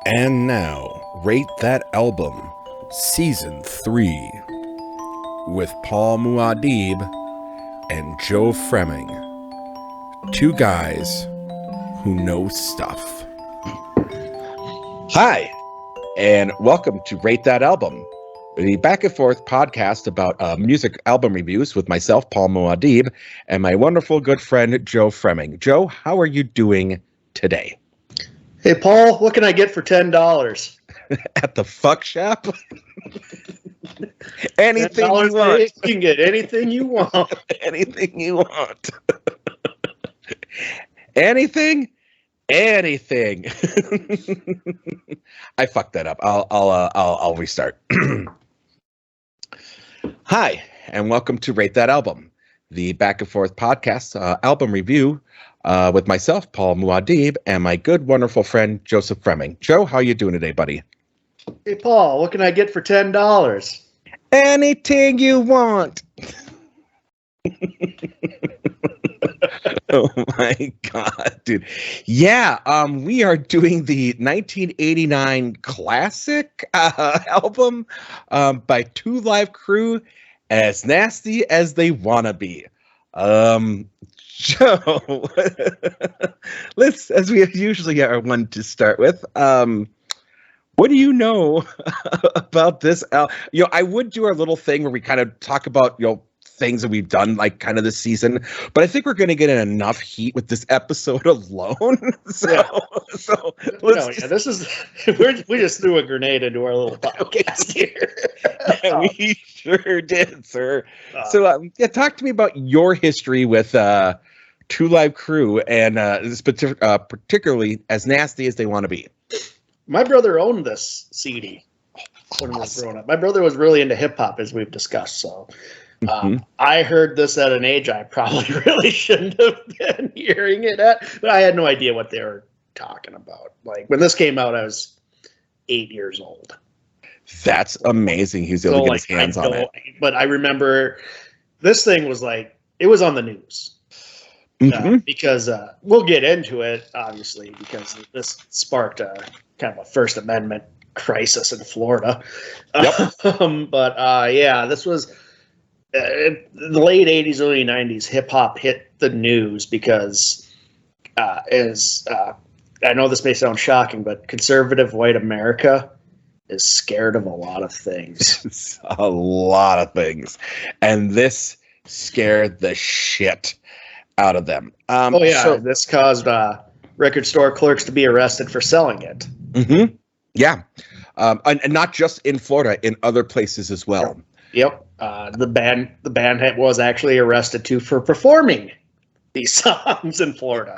And now, Rate That Album, Season 3, with Paul Muad'Dib and Joe Fremming. Two guys who know stuff. Hi, and welcome to Rate That Album, the back and forth podcast about music album reviews with myself, Paul Muad'Dib, and my wonderful good friend, Joe Fremming. Joe, how are you doing today? Hey, Paul, what can I get for $10? At the fuck shop? Anything you want. You can get anything you want. Anything you want. Anything? Anything. I fucked that up. I'll restart. Hi, and welcome to Rate That Album, the back and forth podcast album review with myself, Paul Muad'Dib, and my good, wonderful friend, Joseph Fremming. Joe, how you doing today, buddy? Hey, Paul, what can I get for $10? Anything you want. Oh my God, dude. Yeah, we are doing the 1989 classic album by Two Live Crew, As Nasty as They Wanna Be. Joe, let's, as we usually are one to start with, what do you know about this album? I would do our little thing where we kind of talk about, things that we've done like kind of this season, but I think we're going to get in enough heat with this episode alone. This is we just threw a grenade into our little podcast here. Yeah, we sure did, sir. Talk to me about your history with Two Live Crew and this particularly As Nasty as They Want to Be. My brother owned this CD when I was growing up. My brother was really into hip hop, as we've discussed, so. I heard this at an age I probably really shouldn't have been hearing it at, but I had no idea what they were talking about. Like, when this came out, I was 8 years old. That's amazing. He was able to get his hands on it. But I remember this thing was like, it was on the news. Because we'll get into it, obviously, because this sparked a kind of a First Amendment crisis in Florida. Yep. This was... in the late 80s, early 90s, hip-hop hit the news because, I know this may sound shocking, but conservative white America is scared of a lot of things. A lot of things. And this scared the shit out of them. This caused record store clerks to be arrested for selling it. Mm-hmm. Yeah. And not just in Florida, in other places as well. Yep. The band was actually arrested too for performing these songs in Florida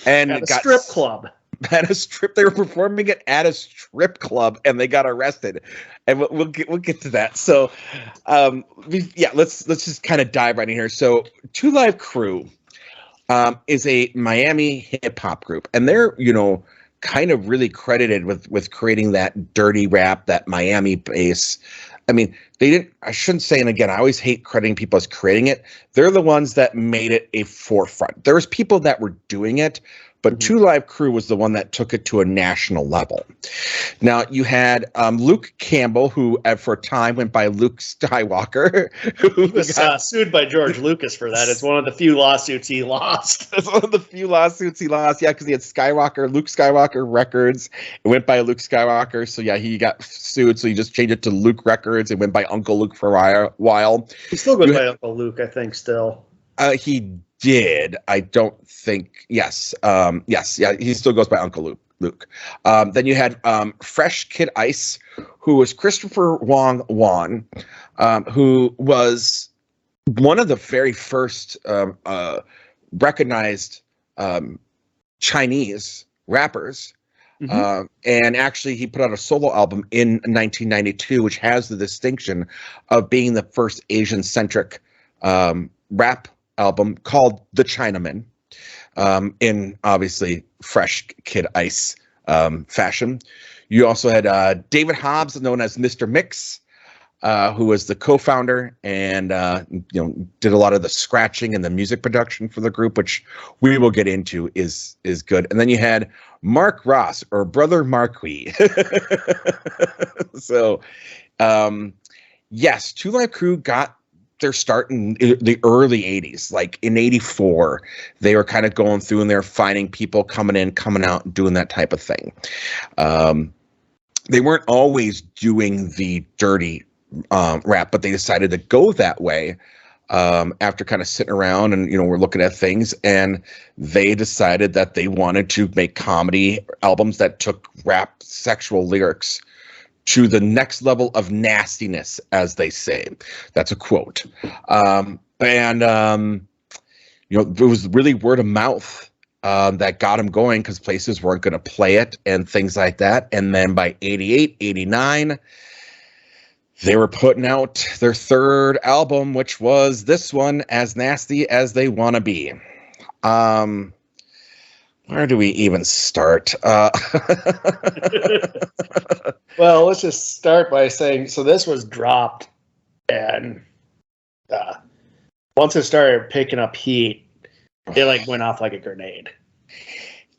and at a strip club. They were performing it at a strip club, and they got arrested. And we'll get to that. So, let's just kind of dive right in here. So, Two Live Crew is a Miami hip hop group, and they're kind of really credited with creating that dirty rap, that Miami bass. I mean, they didn't, I shouldn't say, and again, I always hate crediting people as creating it. They're the ones that made it a forefront. There was people that were doing it, but Two Live Crew was the one that took it to a national level. Now, you had Luke Campbell, who for a time went by Luke Skywalker. Who was sued by George Lucas for that. It's one of the few lawsuits he lost. It's one of the few lawsuits he lost, because he had Luke Skywalker Records. It went by Luke Skywalker, so he got sued, so he just changed it to Luke Records. It went by Uncle Luke for a while. He still goes by Uncle Luke, I think, still. He did. I don't think. Yes. He still goes by Uncle Luke. Then you had Fresh Kid Ice, who was Christopher Wan, who was one of the very first recognized Chinese rappers. And actually, he put out a solo album in 1992, which has the distinction of being the first Asian-centric rap album, called The Chinaman, in obviously Fresh Kid Ice fashion. You also had David Hobbs, known as Mr. Mix, who was the co-founder and did a lot of the scratching and the music production for the group, which we will get into is good. And then you had Mark Ross, or Brother Marquis. So, yes, Two Live Crew got their start in the early 80s. Like in 84, they were kind of going through and they're finding people coming in, coming out, doing that type of thing. They weren't always doing the dirty rap, but they decided to go that way after kind of sitting around and, we're looking at things, and they decided that they wanted to make comedy albums that took rap sexual lyrics to the next level of nastiness, as they say. That's a quote. It was really word of mouth that got them going, because places weren't going to play it and things like that. And then by 88, 89, they were putting out their third album, which was this one, As Nasty as They Wanna Be. Where do we even start? Well, let's just start by saying, so this was dropped, and once it started picking up heat, it went off like a grenade.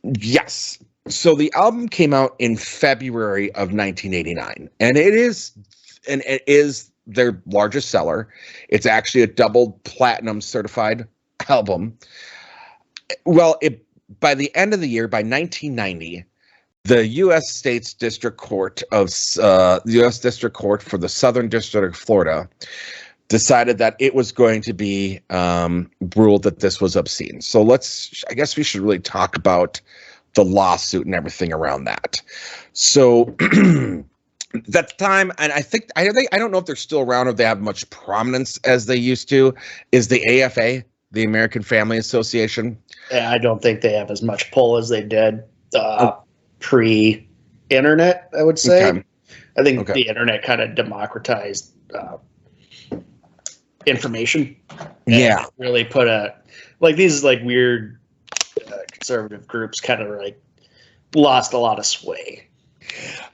Yes. So the album came out in February of 1989, and it is their largest seller. It's actually a double platinum certified album. Well, by the end of the year, by 1990, the U.S. District Court for the Southern District of Florida decided that it was going to be ruled that this was obscene. So I guess we should really talk about the lawsuit and everything around that. So at the time, and I don't know if they're still around or if they have much prominence as they used to, is the AFA, the American Family Association. Yeah, I don't think they have as much pull as they did pre-internet, I would say. Okay. I think the internet kind of democratized information. Yeah. Really put these weird conservative groups kind of lost a lot of sway.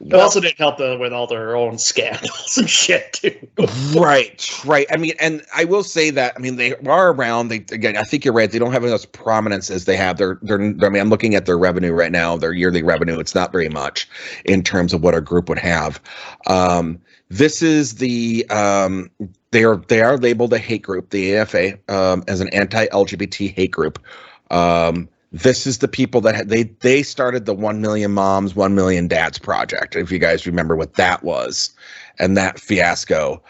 It also didn't help with all their own scandals and shit too. Right. I mean, and I will say that, they are around. Again, I think you're right. They don't have as prominence as they have. I'm looking at their revenue right now, their yearly revenue. It's not very much in terms of what a group would have. This is they are labeled a hate group, the AFA, as an anti-LGBT hate group. This is the people that they started the 1 Million Moms, 1 Million Dads project. If you guys remember what that was, and that fiasco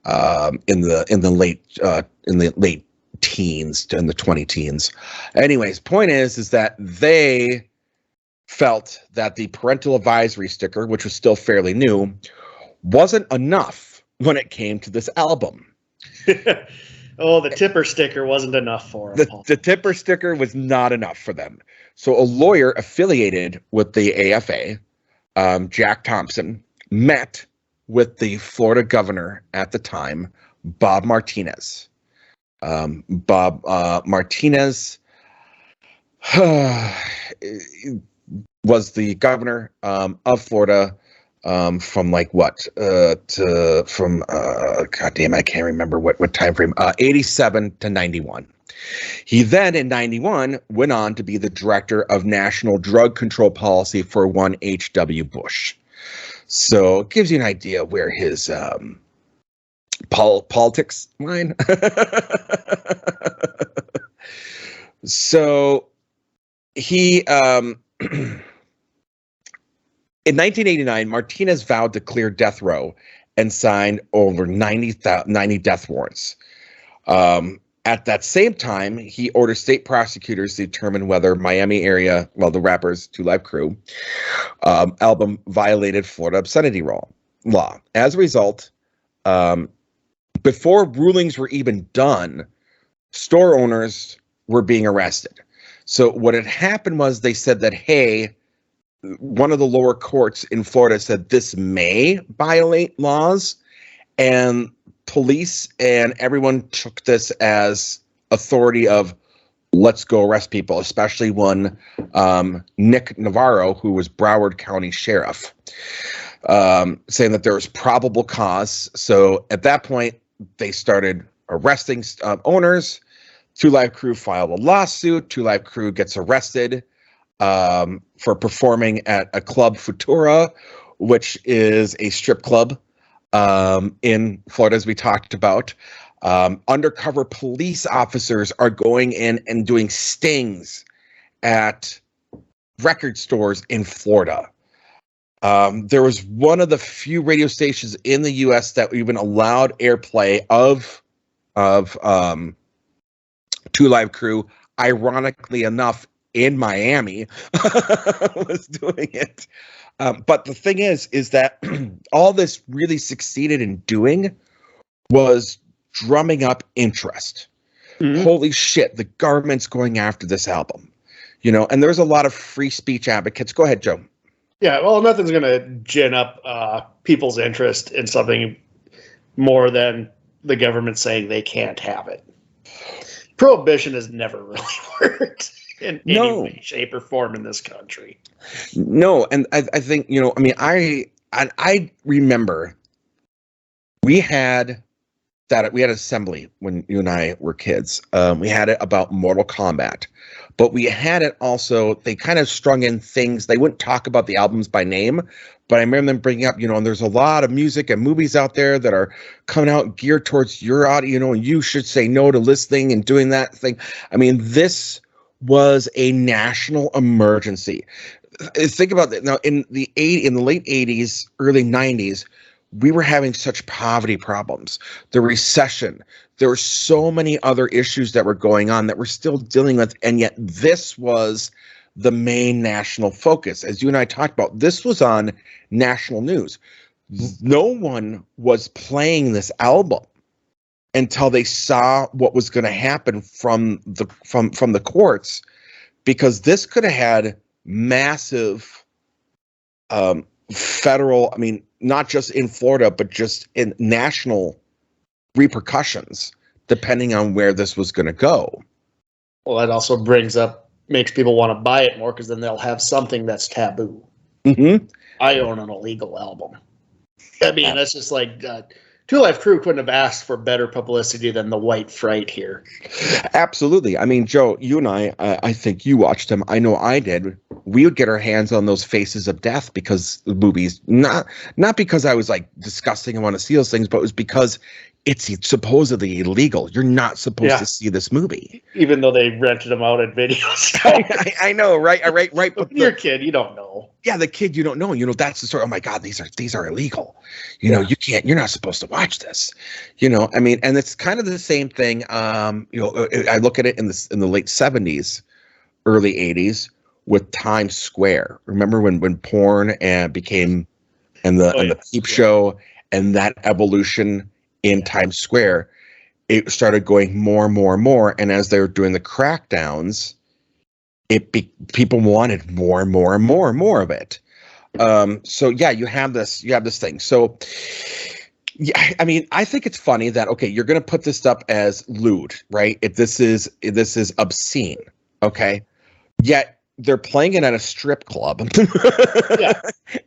in the late teens, in the 20 teens. Anyways, point is that they felt that the parental advisory sticker, which was still fairly new, wasn't enough when it came to this album. Oh, the tipper sticker wasn't enough for them. The tipper sticker was not enough for them. So a lawyer affiliated with the AFA, Jack Thompson, met with the Florida governor at the time, Bob Martinez. Bob Martinez was the governor of Florida from goddamn, I can't remember what time frame, 87 to 91. He then in 91 went on to be the director of national drug control policy for one H.W. Bush. So it gives you an idea where his politics line. So he in 1989, Martinez vowed to clear death row and signed over 90 death warrants. At that same time, he ordered state prosecutors to determine whether Miami area, the rappers, Two Live Crew, album violated Florida obscenity law. As a result, before rulings were even done, store owners were being arrested. So what had happened was they said that, hey, one of the lower courts in Florida said this may violate laws, and police and everyone took this as authority of let's go arrest people, especially one Nick Navarro, who was Broward County Sheriff. saying that there was probable cause. So at that point, they started arresting owners. Two Live Crew filed a lawsuit. Two Live Crew gets arrested for performing at a club Futura, which is a strip club in Florida, as we talked about. Undercover police officers are going in and doing stings at record stores in Florida. There was one of the few radio stations in the U.S. that even allowed airplay of Two Live Crew. Ironically enough, in Miami, was doing it. But the thing is that all this really succeeded in doing was drumming up interest. Mm-hmm. Holy shit, the government's going after this album. And there's a lot of free speech advocates. Go ahead, Joe. Yeah, well, nothing's going to gin up people's interest in something more than the government saying they can't have it. Prohibition has never really worked in any way, shape, or form in this country. No, and I think, I remember we had assembly when you and I were kids. We had it about Mortal Kombat. But we had it also, they kind of strung in things. They wouldn't talk about the albums by name, but I remember them bringing up, and there's a lot of music and movies out there that are coming out geared towards your audience, and you should say no to listening and doing that thing. I mean, this was a national emergency. Think about that. Now, in the late 80s, early 90s, we were having such poverty problems, the recession. There were so many other issues that were going on that we're still dealing with. And yet this was the main national focus. As you and I talked about, this was on national news. No one was playing this album until they saw what was going to happen from the courts, because this could have had massive federal, not just in Florida, but just in national repercussions, depending on where this was going to go. Well, that also makes people want to buy it more, because then they'll have something that's taboo. Mm-hmm. I own an illegal album. That's just like Two Live Crew couldn't have asked for better publicity than the White Fright here. Absolutely. Joe, you and I think you watched them. I know I did. We would get our hands on those Faces of Death because the movies, not because I was like disgusting and want to see those things, but it was because it's supposedly illegal. You're not supposed to see this movie, even though they rented them out at video stores. I know, right? Right. But you're a kid, you don't know. Yeah, the kid, you don't know. That's the story. Oh my God, these are illegal. You can't. You're not supposed to watch this. And it's kind of the same thing. I look at it in the late 70s, early 80s with Times Square. Remember when porn became and the peep show and that evolution in Times Square, it started going more and more and more. And as they were doing the crackdowns, people wanted more and more and more and more of it. So yeah, you have this thing. So yeah, I think it's funny that, okay, you're going to put this up as lewd, right? This is obscene. Okay. Yet they're playing it at a strip club. Yeah.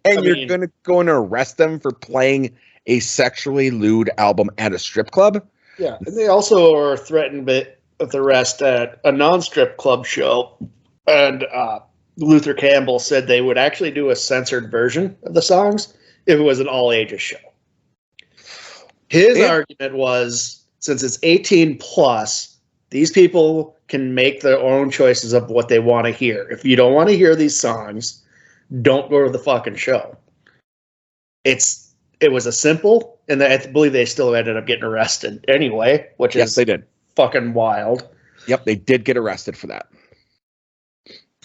And you're going to go and arrest them for playing a sexually lewd album at a strip club. Yeah. And they also are threatened with arrest at a non-strip club show. And Luther Campbell said they would actually do a censored version of the songs if it was an all-ages show. His argument was, since it's 18 plus, these people can make their own choices of what they want to hear. If you don't want to hear these songs, don't go to the fucking show. It was a simple, and I believe they still ended up getting arrested anyway, which is they did. Fucking wild. Yep, they did get arrested for that.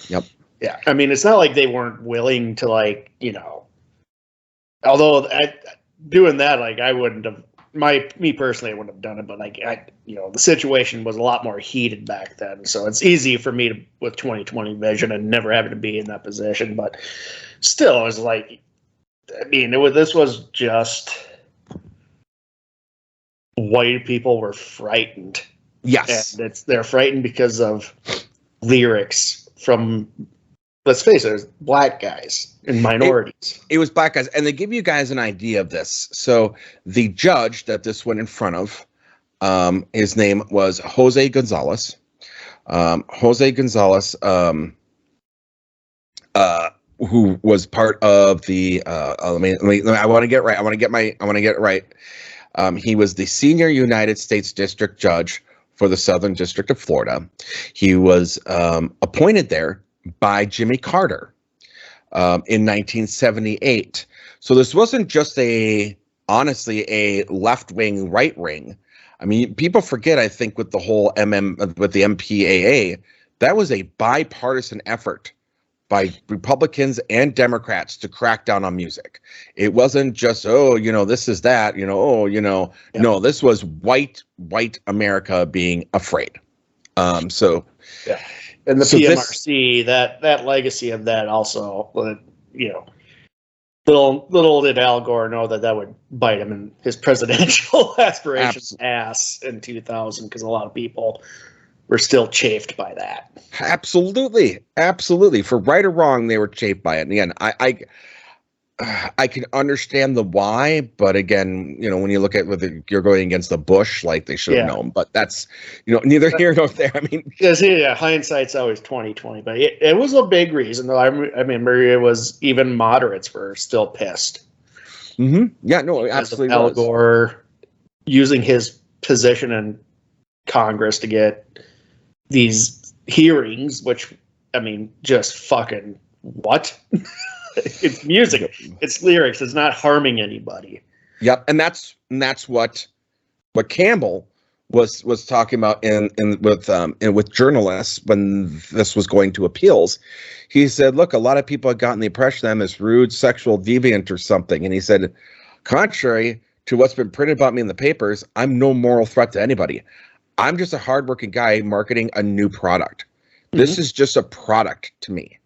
Yep. Yeah, it's not like they weren't willing to, although doing that, I wouldn't have, me personally, I wouldn't have done it, but the situation was a lot more heated back then, so it's easy for me with 20/20 vision and never having to be in that position, but still, it was this was just white people were frightened. Yes. And they're frightened because of lyrics from let's face it, it was black guys and minorities. It was black guys, and they give you guys an idea of this. So the judge that this went in front of, his name was Jose Gonzalez. Jose Gonzalez, who was part of the. Let me. I want to get it right. I want to get it right. He was the senior United States District Judge for the Southern District of Florida. He was appointed there by Jimmy Carter in 1978. So this wasn't just honestly a left wing, right wing. I mean, people forget, I think, with the whole with the MPAA, that was a bipartisan effort by Republicans and Democrats to crack down on music. It wasn't just, this is that, no, this was white America being afraid. Yeah. And the PMRC, that legacy of that also, little did Al Gore know that would bite him in his presidential aspirations ass in 2000, because a lot of people were still chafed by that. Absolutely. For right or wrong, they were chafed by it. And again, I can understand the why, but again, when you look at whether you're going against the Bush, like they should have known. But that's neither here nor there. I mean, hindsight's always 20/20. But it was a big reason, though. I remember it was even moderates were still pissed. Mm-hmm. Yeah, no, absolutely. Al Gore using his position in Congress to get these hearings, which just fucking what? It's music, it's lyrics, it's not harming anybody. Yep, and that's what Campbell was talking about with journalists when this was going to appeals. He said, look, a lot of people have gotten the impression I'm this rude sexual deviant or something, and he said, contrary to what's been printed about me in the papers, I'm no moral threat to anybody. I'm just a hardworking guy marketing a new product. Mm-hmm. This is just a product to me.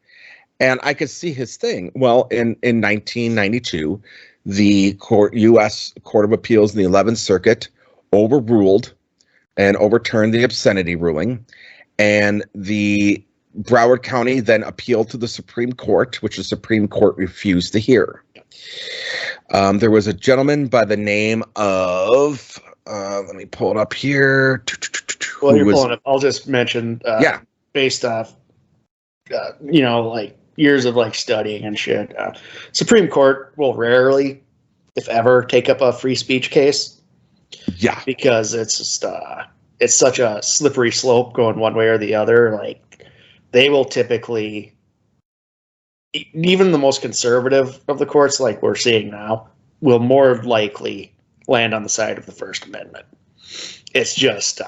And I could see his thing. Well, in 1992, the U.S. Court of Appeals in the 11th Circuit overruled and overturned the obscenity ruling. And the Broward County then appealed to the Supreme Court, which the Supreme Court refused to hear. There was a gentleman by the name of, let me pull it up here. Well, you're pulling it. I'll just mention, based off, years of studying and shit. Supreme Court will rarely, if ever, take up a free speech case. Yeah, because it's just it's such a slippery slope going one way or the other. They will typically, even the most conservative of the courts, like we're seeing now, will more likely land on the side of the First Amendment. It's just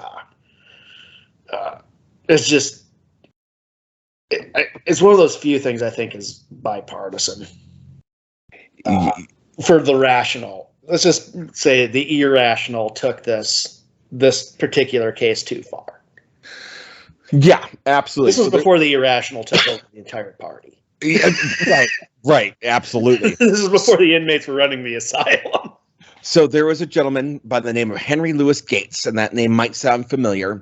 it's one of those few things I think is bipartisan. For the rational, let's just say the irrational took this particular case too far. Yeah, absolutely. This was before the irrational took over the entire party. Right, absolutely. This is before the inmates were running the asylum. So there was a gentleman by the name of Henry Louis Gates, and that name might sound familiar.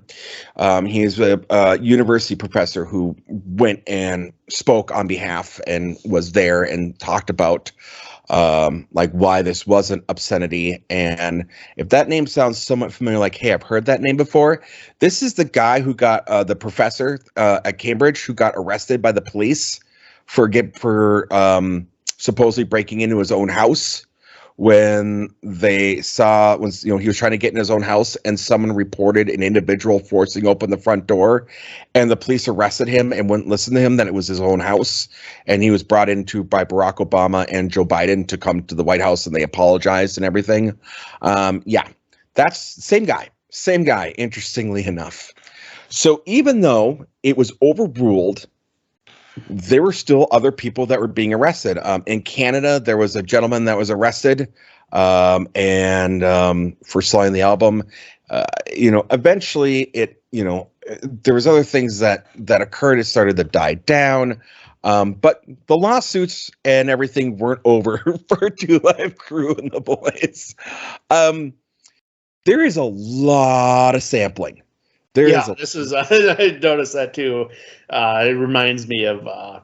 He is a university professor who went and spoke on behalf and was there and talked about why this wasn't obscenity. And if that name sounds somewhat familiar, hey, I've heard that name before. This is the guy who got the professor at Cambridge who got arrested by the police for supposedly breaking into his own house. When he was trying to get in his own house and someone reported an individual forcing open the front door, and the police arrested him and wouldn't listen to him, that it was his own house. And he was brought by Barack Obama and Joe Biden to come to the White House, and they apologized and everything. That's the same guy, interestingly enough. So even though it was overruled, there were still other people that were being arrested. In Canada, there was a gentleman that was arrested for selling the album. Eventually there was other things that occurred. It started to die down. But the lawsuits and everything weren't over for Two Live Crew and the boys. There is a lot of sampling. I noticed that too. It reminds me of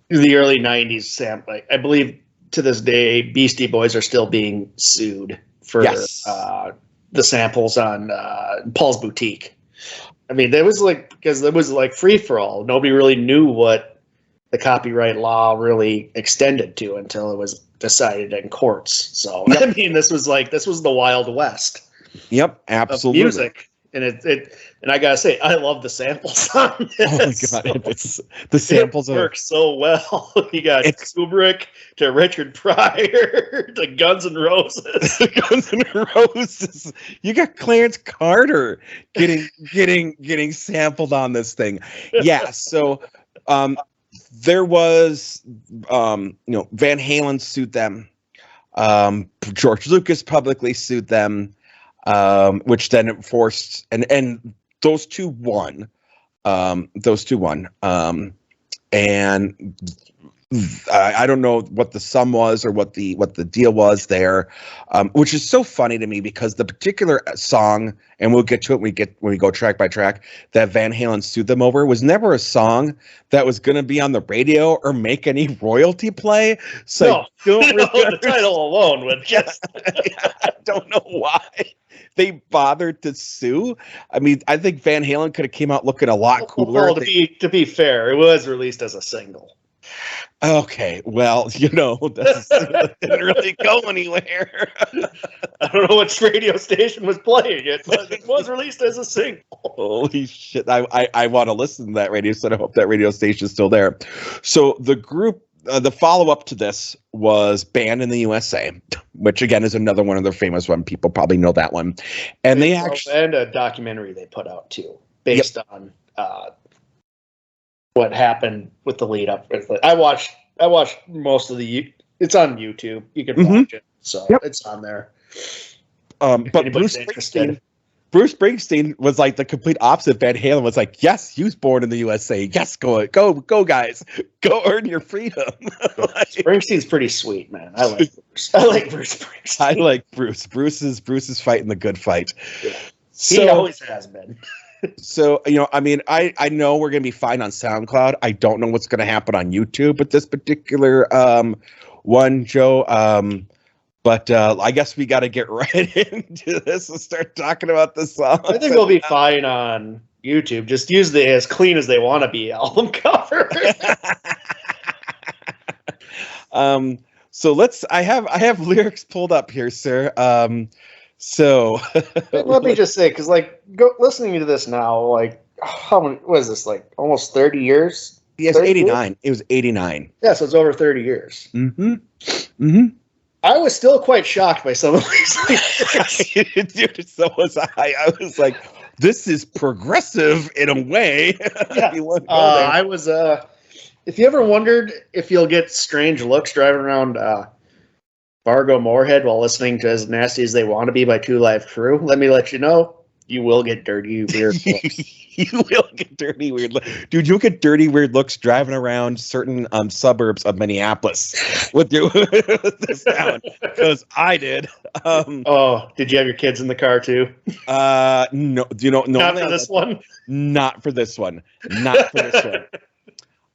the early '90s sample. I believe to this day, Beastie Boys are still being sued for the samples on Paul's Boutique. I mean, there was because there was free for all. Nobody really knew what the copyright law really extended to until it was decided in courts. So I mean, this was the Wild West. Yep, absolutely. Of music. And and I gotta say, I love the samples on this. Oh my god, it's the samples work so well. You got Kubrick to Richard Pryor to Guns N' Roses. Guns N' Roses. You got Clarence Carter getting sampled on this thing. Yeah, so there was Van Halen sued them. George Lucas publicly sued them. Which then forced and those two won. And I don't know what the sum was or what the deal was there, which is so funny to me because the particular song, and we'll get to it when we go track by track, that Van Halen sued them over was never a song that was going to be on the radio or make any royalty play. So the title alone would just. I don't know why they bothered to sue. I mean, I think Van Halen could have came out looking a lot cooler. Well, to be fair, it was released as a single. Okay, well, that didn't really go anywhere. I don't know which radio station was playing it, but it was released as a single. Holy shit! I want to listen to that radio, so I hope that radio station is still there. So the group. The follow-up to this was Banned in the USA, which again is another one of their famous one. People probably know that one. And and a documentary they put out too, based on what happened with the lead up. I watched most of it's on YouTube. You can watch it, so it's on there. But Bruce Springsteen was like the complete opposite. Van Halen was like, yes, he was born in the USA. Yes, go guys. Go earn your freedom. Springsteen's pretty sweet, man. I like Bruce Springsteen. I like Bruce. Bruce is fighting the good fight. Yeah. He always has been. So, I mean, I know we're going to be fine on SoundCloud. I don't know what's going to happen on YouTube with this particular one, Joe. But I guess we got to get right into this and start talking about the song. I think we'll be fine on YouTube. Just use the As Clean as They Want to Be album cover. So I have lyrics pulled up here, sir. So let me just say, because listening to this now, how many? What is this? Almost 30 years? Yes, 89. Years? It was 89. Yeah, so it's over 30 years. Mm-hmm. I was still quite shocked by some of these. Dude, so was I. I was like, this is progressive in a way. Yeah. I was, if you ever wondered if you'll get strange looks driving around Fargo Moorhead while listening to As Nasty as They Want to Be by Two Live Crew, let me let you know, you will get dirty, weird looks. You will get dirty, weird looks. Dude, you'll get dirty, weird looks driving around certain suburbs of Minneapolis with this sound. Because I did. Did you have your kids in the car too? No. No. Not for this one? Not for this one. Not for this one.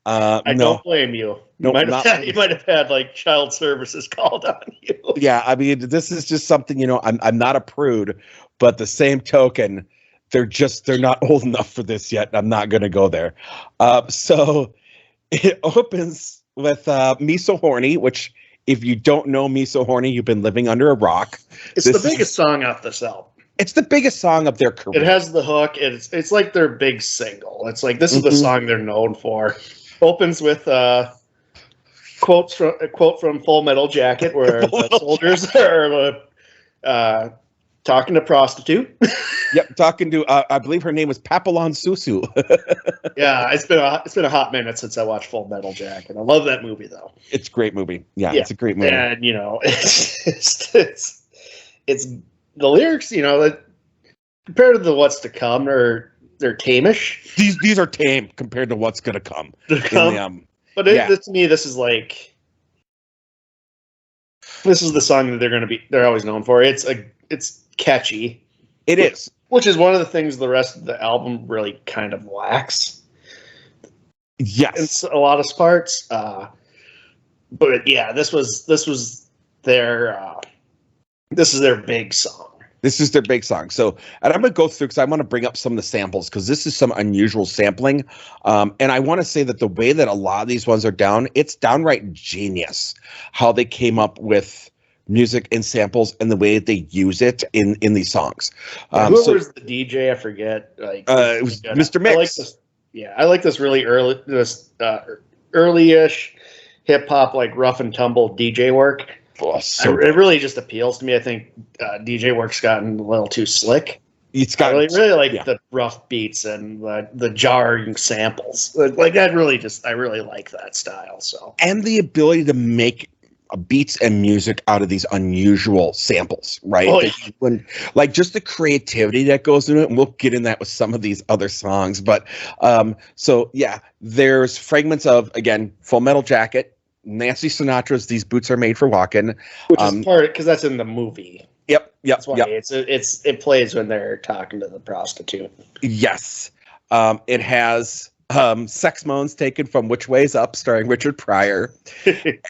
I don't blame you. You might have had child services called on you. Yeah, I mean, this is just something, I'm not a prude, but the same token, they're not old enough for this yet. I'm not going to go there. So it opens with Me So Horny, which if you don't know Me So Horny, you've been living under a rock. It's the biggest song off this album. It's the biggest song of their career. It has the hook. It's like their big single. It's this is the song they're known for. Opens with a quote from Full Metal Jacket, where the soldiers are talking to prostitute. Yep, talking to I believe her name was Papillon Susu. Yeah, it's been a hot minute since I watched Full Metal Jacket. I love that movie though. It's a great movie. Yeah, it's a great movie. And it's the lyrics, compared to the What's to Come, they're tamish. These are tame compared to what's gonna come. But to me, this is the song that they're always known for. It's catchy. It is. Which is one of the things the rest of the album really kind of lacks. Yes. a lot of parts. But yeah, this was their this is their big song. This is their big song. So, and I'm going to go through because I want to bring up some of the samples because this is some unusual sampling. And I want to say that the way that a lot of these ones are down, it's downright genius how they came up with music and samples and the way that they use it in these songs. Who was the DJ? I forget. Like it was Mr. Mix. I like this. Yeah, I like this really early-ish hip hop, like rough and tumble DJ work. Oh, it really just appeals to me. I think DJ work's gotten a little too slick. It's got really like the rough beats and the jarring samples. Like I really like that style. So, and the ability to make beats and music out of these unusual samples, right? Oh, yeah. When, like just the creativity that goes into it, and we'll get in that with some of these other songs. But so yeah, there's fragments of, again, Full Metal Jacket, Nancy Sinatra's "These Boots Are Made for Walking," which is part because that's in the movie. Yep. That's why it plays when they're talking to the prostitute. Yes. It has Sex Moans taken from Which Way's Up, starring Richard Pryor.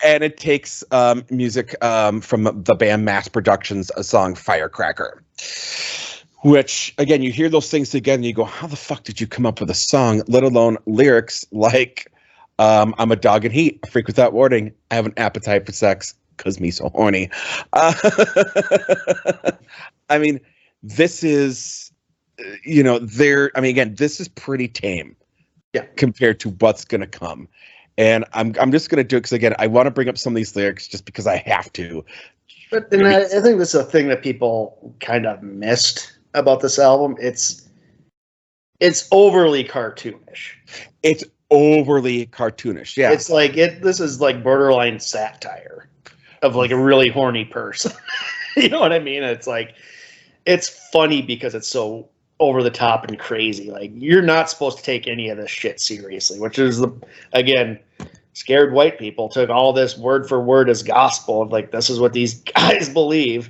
And it takes music from the band Mass Production's song Firecracker. Which, again, you hear those things together and you go, how the fuck did you come up with a song, let alone lyrics like, I'm a dog in heat, a freak without warning, I have an appetite for sex, cause me so horny. I mean, this is, again, this is pretty tame. Yeah, compared to what's going to come. And I'm just going to do it because, again, I want to bring up some of these lyrics just because I have to. But and I think this is a thing that people kind of missed about this album. It's overly cartoonish. It's overly cartoonish, yeah. It's like this is like borderline satire of like a really horny person. You know what I mean? It's like it's funny because it's so over the top and crazy. Like you're not supposed to take any of this shit seriously, which is again, scared white people took all this word for word as gospel of like, this is what these guys believe.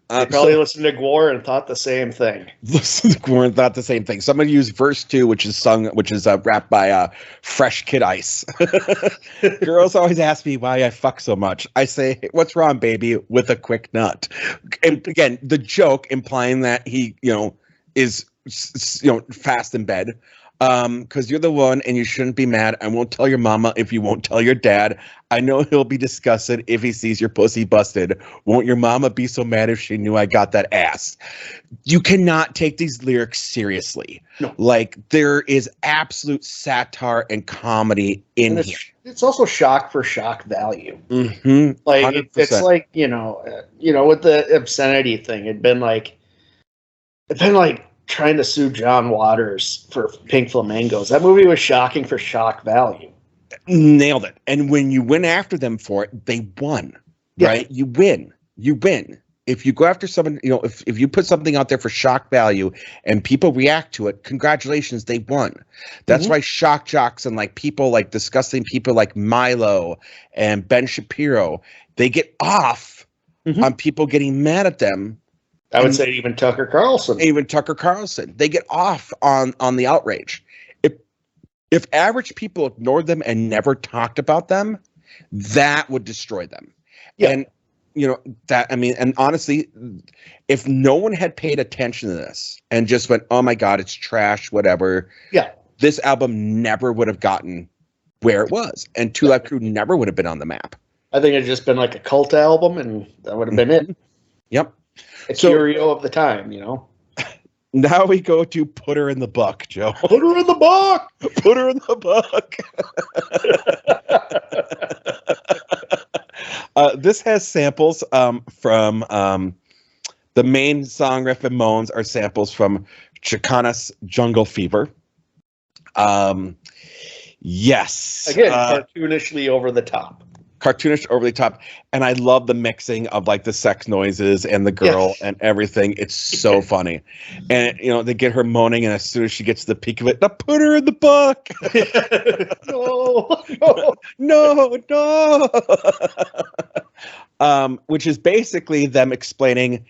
They probably listened to Gwar and thought the same thing. Listen to Gwar and thought the same thing. So I'm going to use verse 2, which is rapped by Fresh Kid Ice. Girls always ask me why I fuck so much. I say, what's wrong, baby? With a quick nut. And again, the joke implying that he, is fast in bed because you're the one and you shouldn't be mad. I won't tell your mama if you won't tell your dad. I know he'll be disgusted if he sees your pussy busted. Won't your mama be so mad if she knew I got that ass? You cannot take these lyrics seriously. No. Like there is absolute satire and comedy in here. It's also shock for shock value. Mm-hmm. Like it's like with the obscenity thing, it's been like trying to sue John Waters for Pink Flamingos. That movie was shocking for shock value. Nailed it. And when you went after them for it, they won. Yeah. Right? You win. If you go after someone, if you put something out there for shock value and people react to it, congratulations, they won. That's why shock jocks and like people like disgusting people like Milo and Ben Shapiro, they get off on people getting mad at them. I would say even Tucker Carlson. They get off on the outrage. If average people ignored them and never talked about them, that would destroy them. Yeah. And and honestly, if no one had paid attention to this and just went, oh my God, it's trash, whatever. Yeah. This album never would have gotten where it was. And Two Live Crew never would have been on the map. I think it'd just been like a cult album and that would have been it. Yep. It's Curio of the time, Now we go to Put Her in the Book, Joe. Put her in the book! Put her in the book! This has samples from the main song riff and moans are samples from Chicana's Jungle Fever. Yes. Again, cartoonishly over the top. And I love the mixing of like the sex noises and the girl and everything. It's so funny. And they get her moaning, and as soon as she gets to the peak of it, now put her in the book. No. Which is basically them explaining.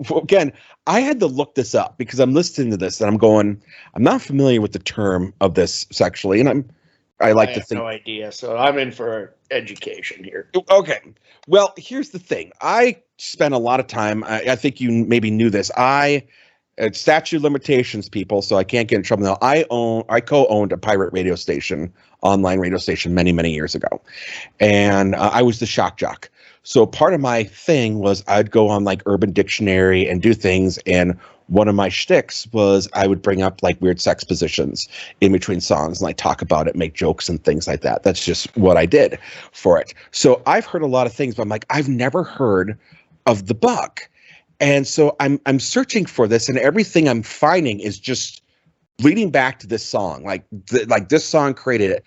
Again, I had to look this up because I'm listening to this and I'm going, I'm not familiar with the term of this sexually, and I'm I like I to have think. no idea, so I'm in for education here. Okay. Well, here's the thing. I spent a lot of time. I think you maybe knew this. It's statute limitations, people, so I can't get in trouble now. I co-owned a pirate radio station, online radio station, many, many years ago, and I was the shock jock. So part of my thing was I'd go on like Urban Dictionary and do things, and one of my shticks was I would bring up like weird sex positions in between songs and like talk about it, make jokes and things like that. That's just what I did for it. So I've heard a lot of things, but I'm like, I've never heard of the Buck. And so I'm searching for this, and everything I'm finding is just leading back to this song. Like this song created it.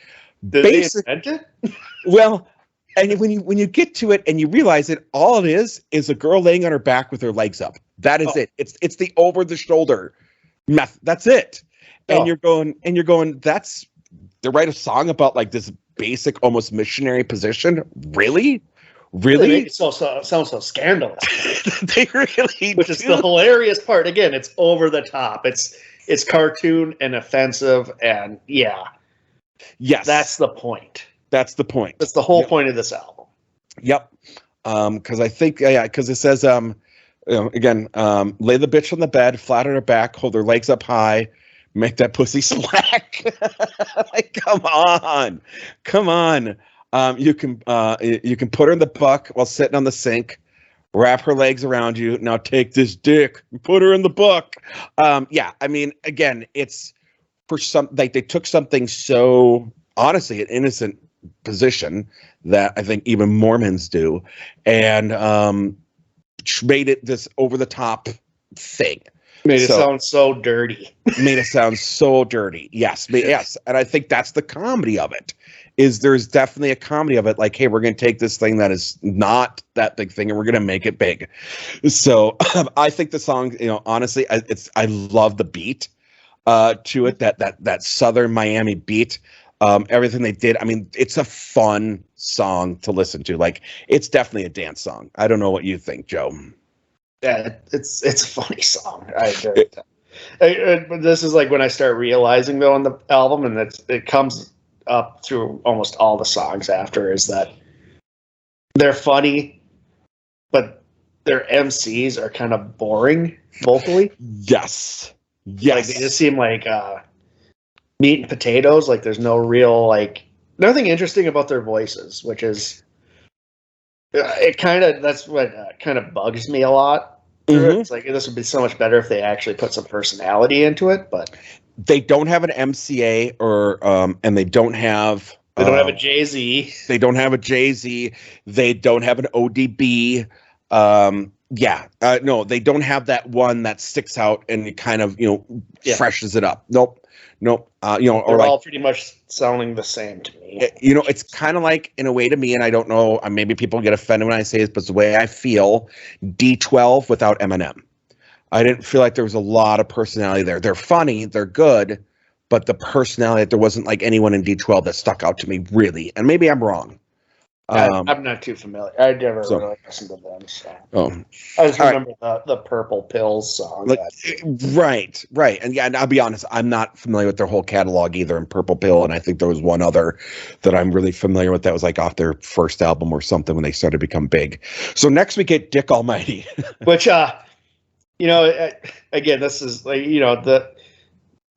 Did they invent it? Well, and when you get to it and you realize it, all it is a girl laying on her back with her legs up. That is it. It's the over the shoulder method. That's it. And you're going. That's they write a song about like this basic, almost missionary position. Really? They make it sound so scandalous. They really Which is the hilarious part. Again, it's over the top. It's cartoon and offensive, and yeah. Yes. That's the point. That's the point. That's the whole point of this album. Yep. Because I think because it says again, lay the bitch on the bed, flat on her back, hold her legs up high, make that pussy slack. Like, come on. You can put her in the buck while sitting on the sink, wrap her legs around you. Now take this dick and put her in the buck. Yeah, I mean, again, it's for some like they took something so honestly an innocent position that I think even Mormons do, and made it this over the top thing. Made it sound so dirty. Made it sound so dirty. Yes, yes, and I think that's the comedy of it. Is there's definitely a comedy of it, like, hey, we're going to take this thing that is not that big thing and we're going to make it big. So I think the song, honestly, I love the beat to it, that Southern Miami beat, everything they did. I mean, it's a fun song to listen to. Like, it's definitely a dance song. I don't know what you think, Joe. Yeah, it's a funny song. I agree with that. But this is like when I start realizing though on the album, and it comes up through almost all the songs after, is that they're funny, but their MCs are kind of boring vocally. Yes. Like they just seem like meat and potatoes. Like there's no real nothing interesting about their voices, which is that's what kind of bugs me a lot. Mm-hmm. It's like this would be so much better if they actually put some personality into it, but they don't have an MCA and they don't have a Jay-Z. They don't have a Jay-Z. They don't have an ODB. No, they don't have that one that sticks out and it kind of, freshens it up. Nope. They're all pretty much sounding the same to me. It's kind of like, in a way to me, and I don't know, maybe people get offended when I say this, but it's the way I feel, D12 without Eminem. I didn't feel like there was a lot of personality there. They're funny, they're good, but the personality, there wasn't like anyone in D12 that stuck out to me, really. And maybe I'm wrong. I'm not too familiar. I never really listened to them. So. I just remember the Purple Pills song. Right. And yeah, and I'll be honest, I'm not familiar with their whole catalog either in Purple Pill, and I think there was one other that I'm really familiar with that was like off their first album or something when they started to become big. So next we get Dick Almighty. Which, again, this is like,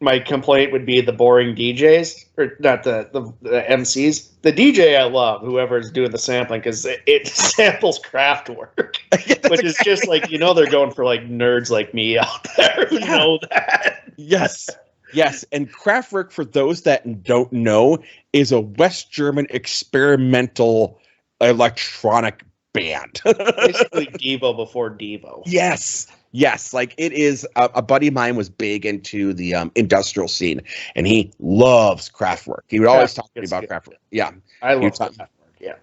my complaint would be the boring DJs, or not the MCs. The DJ I love, whoever's doing the sampling, because it samples Kraftwerk, which is just like, they're going for like nerds like me out there who know that. Yes. And Kraftwerk, for those that don't know, is a West German experimental electronic band. Basically Devo before Devo. Yes, like it is. A buddy of mine was big into the industrial scene, and he loves Kraftwerk. He would always talk to me about Kraftwerk. Yeah, I love Kraftwerk. Yeah.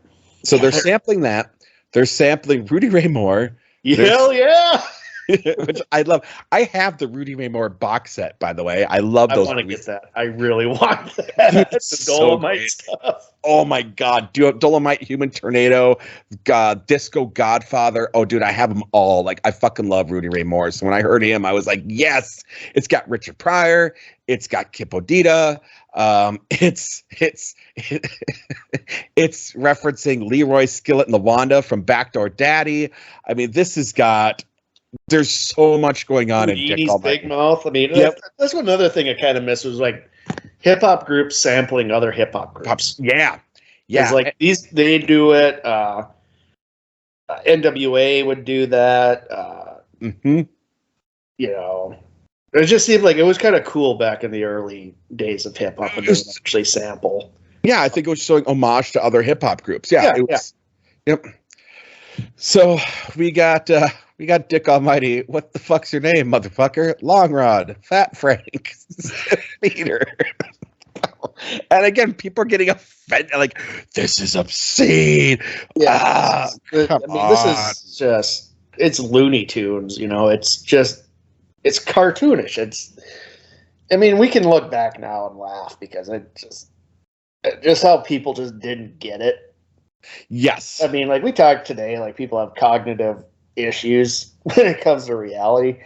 So they're sampling that. They're sampling Rudy Ray Moore. Hell yeah! which I love. I have the Rudy Ray Moore box set, by the way. I love those. I want to movies. get that. I really want that. It's The so Dolomite great. stuff. Oh my God, Dolomite, Human Tornado, Disco Godfather. Oh, dude, I have them all. Like, I fucking love Rudy Ray Moore. So when I heard him, I was like, yes. It's got Richard Pryor. It's got Kip Odita. It's it's referencing Leroy Skillet and LaWanda from Backdoor Daddy. I mean, this has got. There's so much going on in Dick Houdini's Big Almighty. Mouth. I mean, Yep. that's another thing I kind of miss was like hip hop groups sampling other hip hop groups. Yeah. It's like they do it. NWA would do that. Mm-hmm. You know, it just seemed like it was kind of cool back in the early days of hip hop when they would actually sample. Yeah, I think it was showing homage to other hip hop groups. Yeah, it was. Yeah. Yep. So we got Dick Almighty. What the fuck's your name, motherfucker? Long Rod, Fat Frank, Peter. And again, people are getting offended. Like, this is obscene. Yeah, come on. This is just, it's Looney Tunes, you know, it's cartoonish. I mean, we can look back now and laugh because just how people just didn't get it. Yes. I mean, like we talked today, like people have cognitive issues when it comes to reality.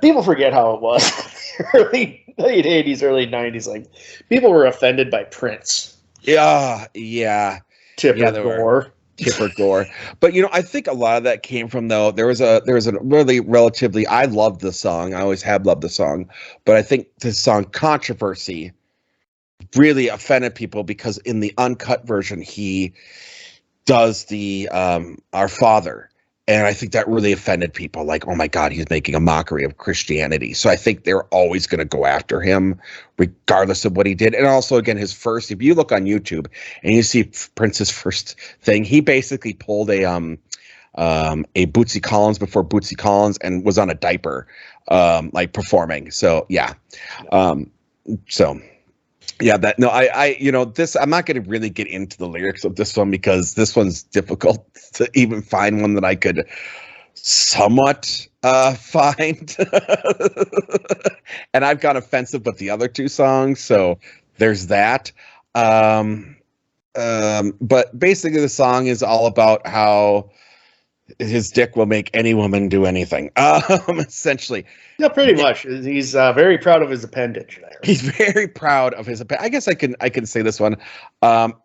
People forget how it was late 80s, early 90s. Like people were offended by Prince. Yeah. Tipper Gore. Tipper Gore. But you know, I think a lot of that came from there was a really relatively, I loved the song. I always have loved the song, but I think the song Controversy really offended people because in the uncut version he does the Our Father. And I think that really offended people. Like, oh my God, he's making a mockery of Christianity. So I think they're always going to go after him, regardless of what he did. And also, again, his first, if you look on YouTube and you see Prince's first thing, he basically pulled a Bootsy Collins before Bootsy Collins and was on a diaper, like performing. So yeah. This, I'm not going to really get into the lyrics of this one because this one's difficult to even find one that I could somewhat find. And I've gone offensive with the other two songs. So there's that. But basically the song is all about how his dick will make any woman do anything. Essentially. Yeah, pretty much. He's very proud of his appendage there. He's very proud of his appendage. I guess I can say this one.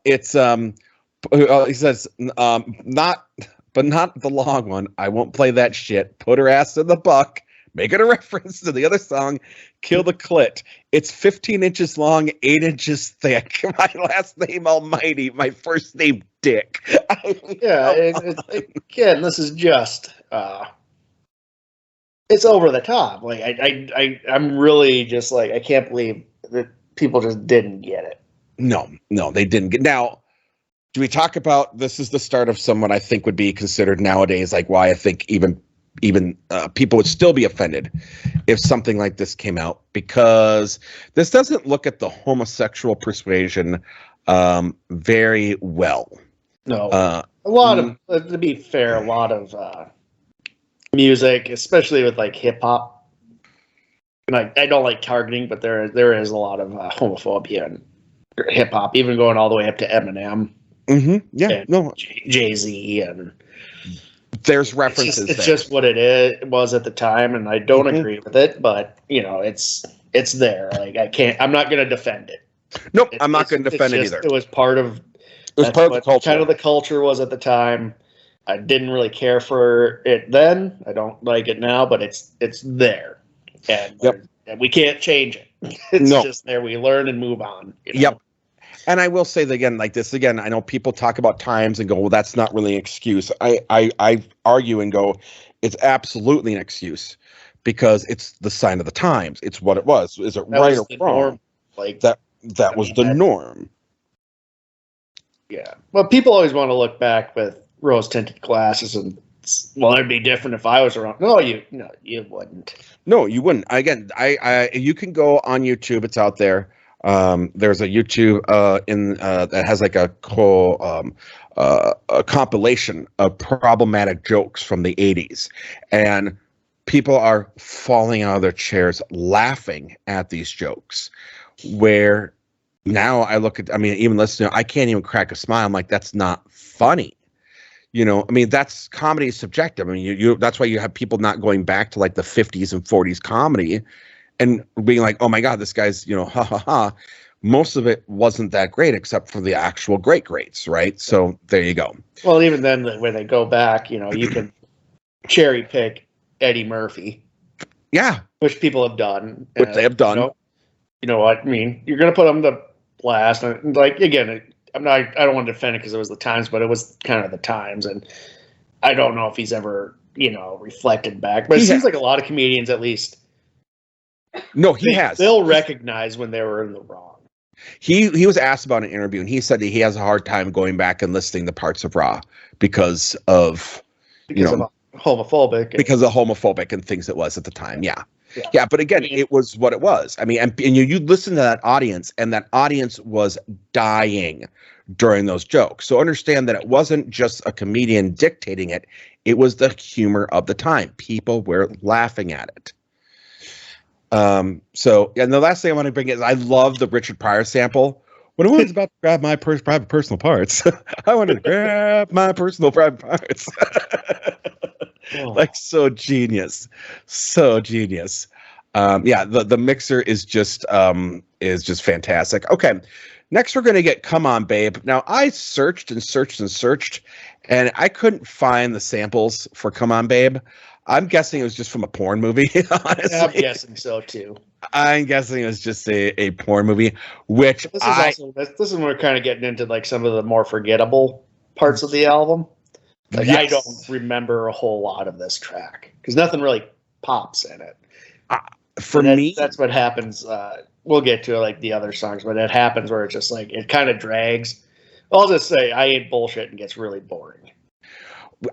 He says, not the long one. I won't play that shit. Put her ass in the buck. Make it a reference to the other song, Kill the Clit. It's 15 inches long, 8 inches thick. My last name Almighty, my first name Dick. Again, this is just it's over the top. Like I'm really just like, I can't believe that people just didn't get it. No, they didn't get. Now, do we talk about this is the start of someone I think would be considered nowadays, like why I think even people would still be offended if something like this came out, because this doesn't look at the homosexual persuasion very well. No, a lot of, to be fair, a lot of music, especially with like hip hop, and I don't like targeting, but there is a lot of homophobia in hip hop, even going all the way up to Eminem. Mm-hmm. Yeah, no, Jay-Z, and there's references. It's just what it was at the time, and I don't agree with it, but you know, it's there. Like I'm not going to defend it. Nope, I'm not going to defend it either. It was part of. It was part of the culture. Kind of the culture was at the time. I didn't really care for it then. I don't like it now, but it's there, and we can't change it. It's just there. We learn and move on. You know? Yep. And I will say that again, like this again, I know people talk about times and go, well, that's not really an excuse. I argue and go, it's absolutely an excuse because it's the sign of the times. It's what it was. Is it right or wrong? Norm. Like that was the norm. Yeah. Well, people always want to look back with rose-tinted glasses and, well, it'd be different if I was around. No, you wouldn't. No, you wouldn't. Again, you can go on YouTube. It's out there. There's a YouTube that has like a compilation of problematic jokes from the 80s, and people are falling out of their chairs laughing at these jokes, where now I look at, I mean, even listening, I can't even crack a smile. I'm like, that's not funny. You know, I mean, that's comedy is subjective. I mean, you that's why you have people not going back to like the 50s and 40s comedy and being like, oh my God, this guy's, you know, ha ha ha. Most of it wasn't that great except for the actual greats, right? So there you go. Well, even then, when they go back, you know, you can cherry pick Eddie Murphy. Yeah. Which people have done. Which they have done. You know what I mean? You're going to put him to last. And like, again, I don't want to defend it because it was the times, but it was kind of the times. And I don't know if he's ever, you know, reflected back. But it seems like a lot of comedians, at least. No, he has. They'll recognize when they were in the wrong. He was asked about an interview, and he said that he has a hard time going back and listing the parts of Raw because of homophobic. Because of homophobic and things it was at the time. Yeah. But again, it was what it was. I mean, and you listen to that audience, and that audience was dying during those jokes. So understand that it wasn't just a comedian dictating it. It was the humor of the time. People were laughing at it. So, and the last thing I want to bring is I love the Richard Pryor sample. When a woman's about to grab my private personal parts, I wanted to grab my personal private parts. Like so genius. The mixer is just fantastic. Okay. Next, we're going to get Come On Babe. Now, I searched and and I couldn't find the samples for Come On Babe. I'm guessing it was just from a porn movie, honestly. I'm guessing so, too. I'm guessing it was just a porn movie, which this is when we're kind of getting into, like, some of the more forgettable parts of the album. Like, yes. I don't remember a whole lot of this track, because nothing really pops in it. That's what happens. We'll get to, like, the other songs, but it happens where it's just, like, it kind of drags. I'll just say, I Ain't Bullshit and gets really boring.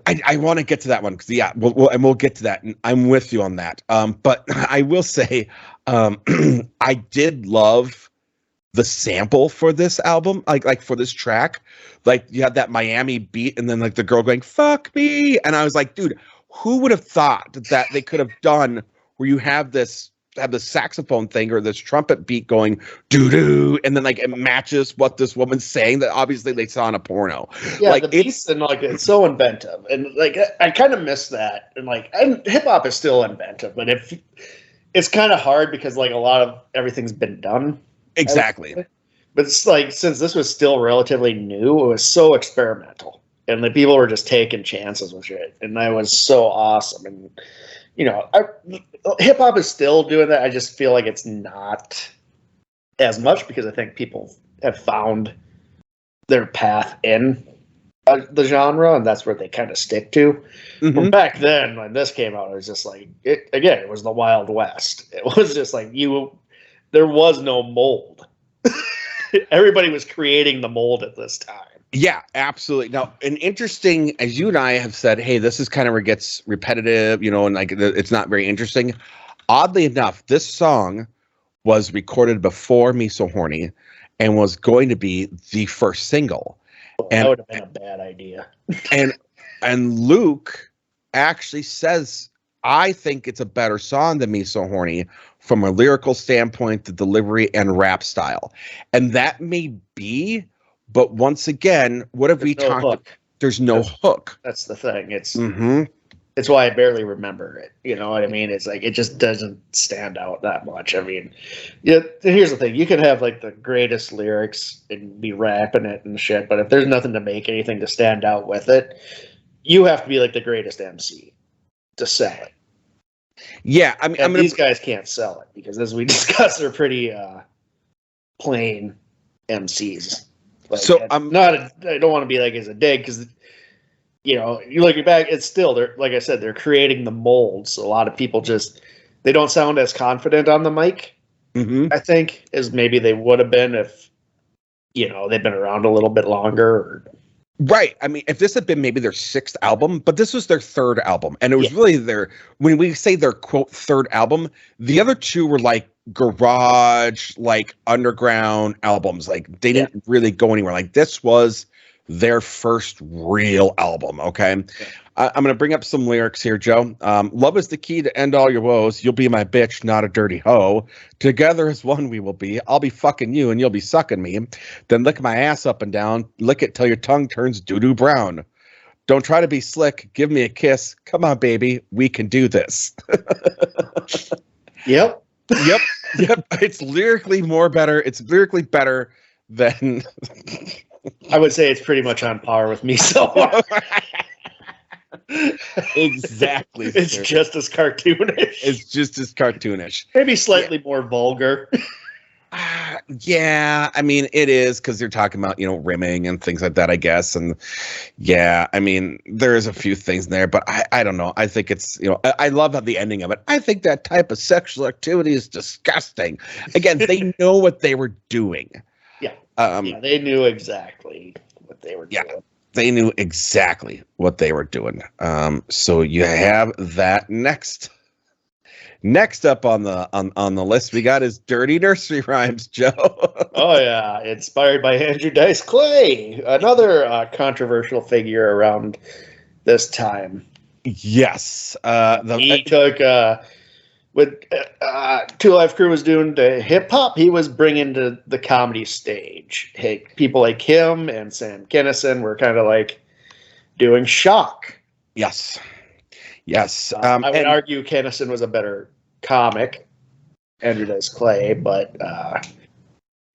I want to get to that one because we'll get to that, and I'm with you on that. But I will say, I did love the sample for this album, like for this track. Like you had that Miami beat, and then like the girl going "fuck me," and I was like, dude, who would have thought that they could have done where you have the saxophone thing or this trumpet beat going doo doo, and then like it matches what this woman's saying that obviously they saw in a porno. Yeah, like the beats and like it's so inventive, and like I kind of miss that. And hip hop is still inventive, but it's kind of hard because like a lot of everything's been done. Exactly. But it's like since this was still relatively new, it was so experimental, and the people were just taking chances with it, and that was so awesome. And you know, hip hop is still doing that. I just feel like it's not as much because I think people have found their path in the genre, and that's where they kind of stick to. Mm-hmm. From back then, when this came out, it was just like it was the Wild West. It was just like there was no mold. Everybody was creating the mold at this time. Yeah, absolutely. Now, an interesting, as you and I have said, hey, this is kind of where it gets repetitive, you know, and like it's not very interesting. Oddly enough, this song was recorded before Me So Horny and was going to be the first single. That would have been a bad idea. and Luke actually says, I think it's a better song than Me So Horny from a lyrical standpoint, the delivery and rap style. And that may be, but once again, what have we talked about? There's no hook. That's the thing. It's why I barely remember it. You know what I mean? It's like it just doesn't stand out that much. I mean, here's the thing. You can have like the greatest lyrics and be rapping it and shit, but if there's nothing to make anything to stand out with it, you have to be like the greatest MC to sell it. Yeah, these guys can't sell it because, as we discussed, they're pretty plain MCs. Like, so I don't want to be like as a dig because you know you look back, it's still they're like I said, they're creating the molds. So a lot of people they don't sound as confident on the mic. Mm-hmm. I think as maybe they would have been if you know they've been around a little bit longer. Right. I mean, if this had been maybe their sixth album, but this was their third album, and it was really when we say their quote third album, the other two were like garage, like underground albums. Like they didn't really go anywhere. Like this was their first real album. Okay. I'm going to bring up some lyrics here, Joe. Love is the key to end all your woes. You'll be my bitch, not a dirty hoe. Together as one we will be. I'll be fucking you and you'll be sucking me. Then lick my ass up and down. Lick it till your tongue turns doo-doo brown. Don't try to be slick. Give me a kiss. Come on, baby. We can do this. Yep. Yep. It's lyrically better. It's lyrically better than... I would say it's pretty much on par with me so far. Exactly. It's just as cartoonish. Maybe slightly more vulgar. Yeah, I mean, it is because they're talking about, rimming and things like that, I guess. And yeah, I mean, there's a few things in there, but I don't know. I think it's, I love how the ending of it. I think that type of sexual activity is disgusting. Again, they know what they were doing. Yeah. They knew exactly what they were doing. They knew exactly what they were doing. So you have that next up on the list we got is Dirty Nursery Rhymes, Joe. Oh yeah, inspired by Andrew Dice Clay, another controversial figure around this time. Yes, he took when Two Live Crew was doing the hip hop, he was bringing to the comedy stage. Hey, people like him and Sam Kinison were kind of like doing shock. Yes. I would argue Kinison was a better comic, Andrew Dice Clay, but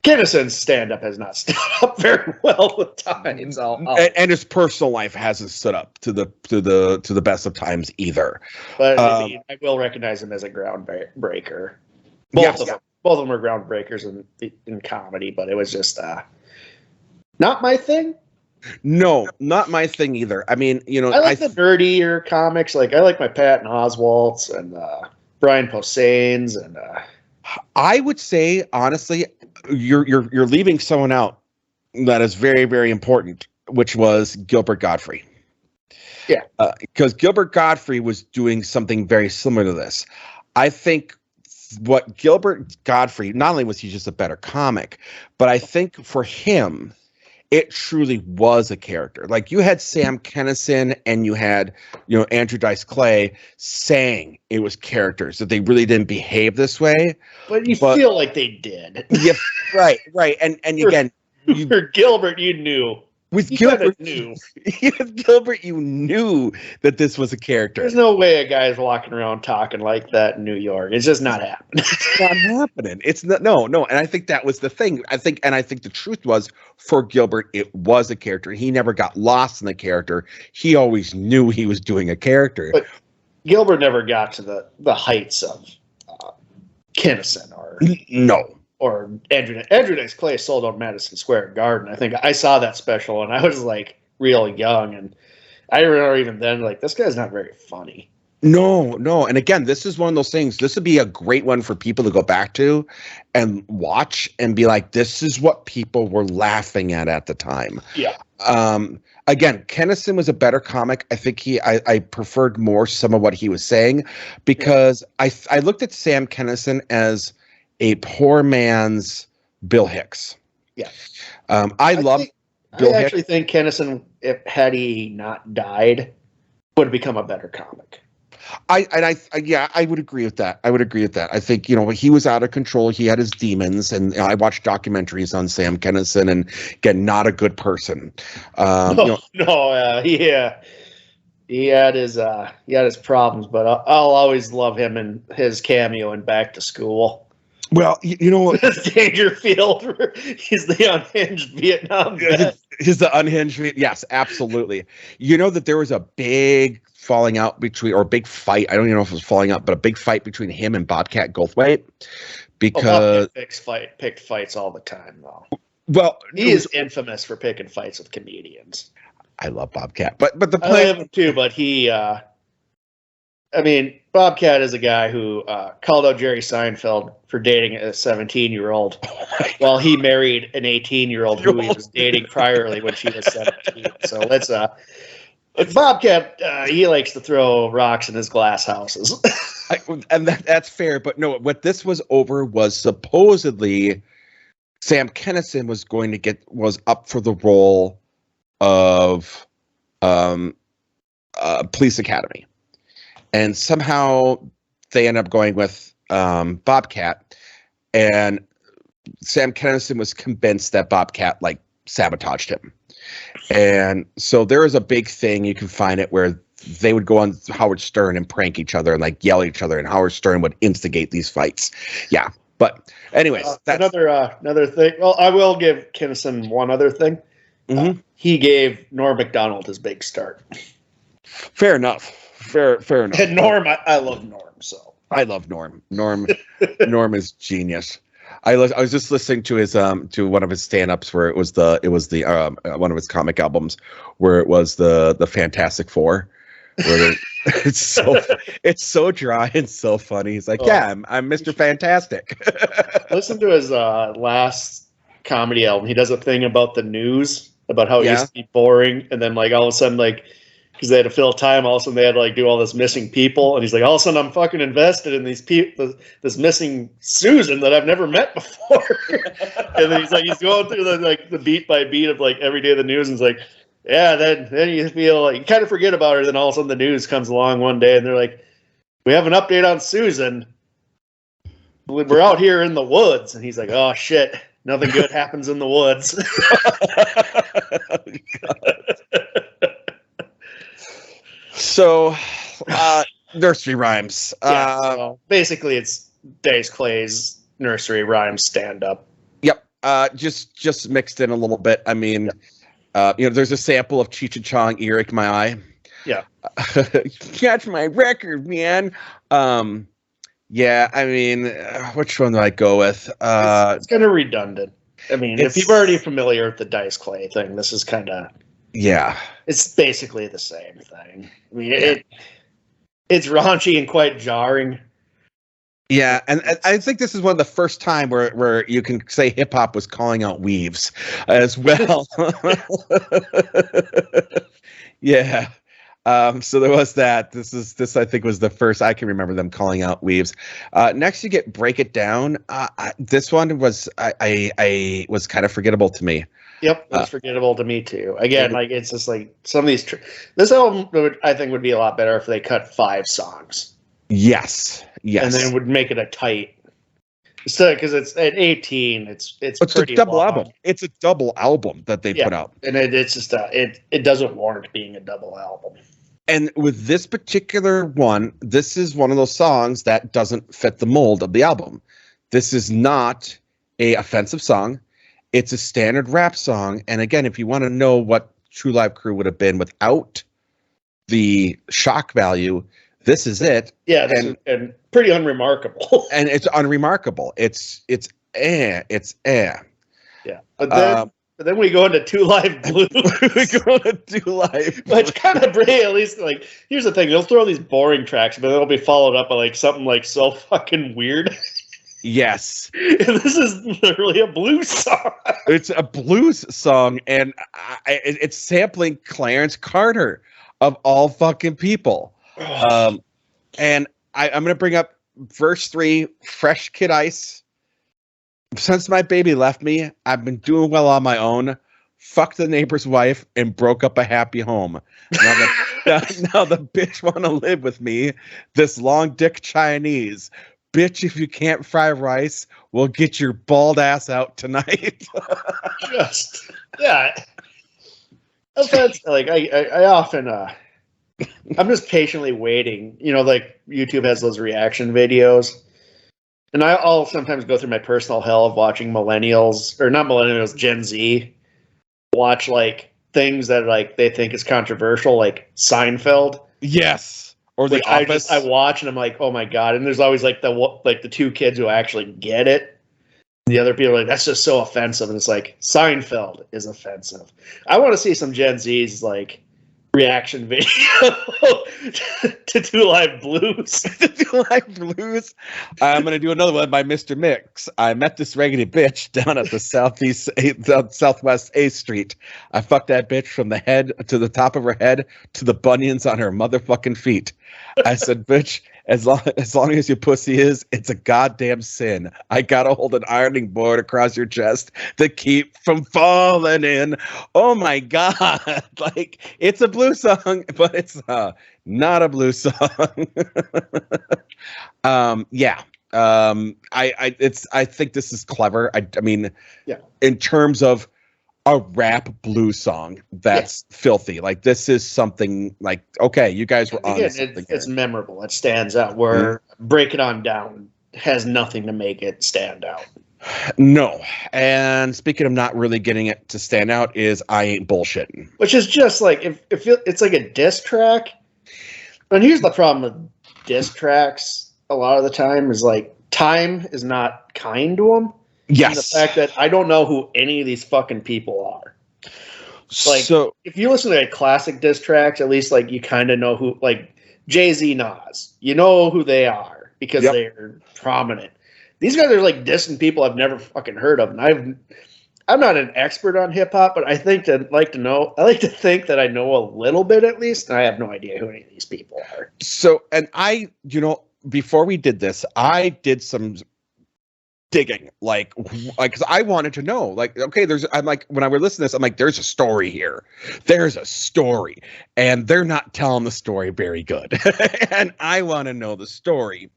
Kinison's stand-up has not stood up very well with times. And his personal life hasn't stood up to the best of times either. But I will recognize him as a groundbreaker. Both of them are groundbreakers in comedy, but it was just not my thing. No, not my thing either. I mean, I like the nerdier comics. Like I like my Patton Oswalts and Brian Posehn's, and I would say honestly, you're leaving someone out that is very, very important, which was Gilbert Godfrey. Yeah, because Gilbert Godfrey was doing something very similar to this. I think what Gilbert Godfrey, not only was he just a better comic, but I think for him, it truly was a character. Like you had Sam Kinison and you had, Andrew Dice Clay saying it was characters, that they really didn't behave this way. But you feel like they did. Yeah, right. And again, for Gilbert, you knew. With Gilbert, you knew that this was a character. There's no way a guy's walking around talking like that in New York. It's just not happening. It's not happening. It's not. No. And I think that was the thing. I think the truth was for Gilbert, it was a character. He never got lost in the character. He always knew he was doing a character. But Gilbert never got to the heights of Kinison or Andrew Dice Clay sold out Madison Square Garden. I think I saw that special and I was like real young, and I remember even then like this guy's not very funny. No. And again, this is one of those things. This would be a great one for people to go back to and watch and be like, this is what people were laughing at the time. Yeah. Again, Kinison was a better comic. I think I preferred more some of what he was saying because I looked at Sam Kinison as a poor man's Bill Hicks. Yeah. I actually think Kinison, had he not died, would have become a better comic. I would agree with that. I think, he was out of control. He had his demons, and I watched documentaries on Sam Kinison, and again, not a good person. He had his problems, but I'll always love him and his cameo in Back to School. Well, you know what? Dangerfield, he's the unhinged Vietnam vet. He's the unhinged. Yes, absolutely. You know that there was a big falling out or big fight. I don't even know if it was falling out, but a big fight between him and Bobcat Goldthwait because picked fights all the time, though. Well, he is infamous for picking fights with comedians. I love Bobcat, but the I love him too. But he, Bobcat is a guy who called out Jerry Seinfeld for dating a 17-year-old while he married an 18-year-old who he was dating priorly when she was 17. So let's Bobcat, he likes to throw rocks in his glass houses. And that's fair, but no, what this was over was supposedly Sam Kinison was up for the role of Police Academy, and somehow they end up going with Bobcat, and Sam Kinison was convinced that Bobcat like sabotaged him. And so there is a big thing, you can find it, where they would go on Howard Stern and prank each other and like yell at each other, and Howard Stern would instigate these fights. Yeah. But anyways, that's another thing. Well, I will give Kinison one other thing. He gave Norm Macdonald his big start. Fair enough. Fair enough. And Norm, I love Norm, so I love Norm. Norm is genius. I was just listening to his to one of his stand-ups where it was the one of his comic albums where it was the Fantastic Four. Where it's so dry and so funny. He's like, yeah, I'm Mr. Fantastic. Listen to his last comedy album. He does a thing about the news, about how it used to be boring, and then like all of a sudden, like, because they had to fill time, all of a sudden they had to like do all this missing people, and he's like, all of a sudden I'm fucking invested in these people, this missing Susan that I've never met before. And then he's going through the beat by beat of like every day of the news, and it's like, yeah, then you feel like you kind of forget about her. Then all of a sudden the news comes along one day, and they're like, we have an update on Susan. We're out here in the woods, and he's like, oh shit, nothing good happens in the woods. So, Nursery Rhymes. So basically, it's Days Clay's Nursery Rhymes stand-up. Yep. Just mixed in a little bit. I mean, there's a sample of Cheech and Chong, Earache My Eye. Yeah. Catch my record, man. Yeah, I mean, which one do I go with? It's kind of redundant. I mean, if you're already familiar with the Dice Clay thing, this is kind of... Yeah. It's basically the same thing. I mean, it's raunchy and quite jarring. Yeah, and I think this is one of the first time where you can say hip hop was calling out weaves as well. Yeah. So there was that. This I think was the first I can remember them calling out weaves. Next you get Break It Down. This one was I was kind of forgettable to me. Yep, it's forgettable to me too. Again, like it's just like some of these. This album I think would be a lot better if they cut 5 songs. Yes, and then would make it a tight. Because it's at 18, it's pretty a double long. album. It's a double album that they put out, and it's just it doesn't warrant being a double album. And with this particular one, this is one of those songs that doesn't fit the mold of the album. This is not a offensive song. It's a standard rap song. And again, if you want to know what True Live Crew would have been without the shock value, this is it. Yeah, and pretty unremarkable. And it's unremarkable. It's Yeah. But then we go into Two Live Blues. We go into Two Live Blues. Which kind of bring, at least, like, here's the thing. They'll throw these boring tracks, but it'll be followed up by, like, something, like, so fucking weird. Yes. And this is literally a blues song. It's a blues song, and it's sampling Clarence Carter, of all fucking people. And I'm going to bring up verse 3, Fresh Kid Ice. Since my baby left me, I've been doing well on my own. Fucked the neighbor's wife and broke up a happy home. Now the bitch want to live with me. This long dick Chinese. Bitch, if you can't fry rice, we'll get your bald ass out tonight. Yeah. That's like I often I'm just patiently waiting. You know, like YouTube has those reaction videos. And I'll sometimes go through my personal hell of watching millennials, or not millennials, Gen Z, watch like things that like they think is controversial, like Seinfeld. Yes. Or The Office. I watch and I'm like, oh my god! And there's always like the 2 kids who actually get it. The other people are like, that's just so offensive, and it's like Seinfeld is offensive. I want to see some Gen Z's like reaction video to Two Live Blues. Two Live Blues. I'm gonna do another one by Mr. Mix. I met this raggedy bitch down at the southwest 8th Street. I fucked that bitch from the head to the top of her head to the bunions on her motherfucking feet. I said, bitch, as long as your pussy is, it's a goddamn sin. I gotta hold an ironing board across your chest to keep from falling in. Oh my god! Like it's a blues song, but it's not a blues song. Yeah. I think this is clever. I mean, Yeah. in terms of a rap blues song that's filthy. Like this is something like, okay, you guys were on something. It's memorable. It stands out. Where Break It On Down has nothing to make it stand out. No. And speaking of not really getting it to stand out is I Ain't Bullshitting. Which is just like, it's like a diss track. And here's the problem with diss tracks a lot of the time is like time is not kind to them. Yes. And the fact that I don't know who any of these fucking people are. Like, so if you listen to like classic diss tracks, at least like you kind of know who, like Jay-Z, Nas, you know who they are because they're prominent. These guys are like dissing people I've never fucking heard of, and I'm not an expert on hip hop, but I like to think that I know a little bit at least, and I have no idea who any of these people are. So, and before we did this, I did some digging, like, because I wanted to know, like, okay, I'm like, when I were listening to this, I'm like, there's a story here. There's a story. And they're not telling the story very good. And I want to know the story.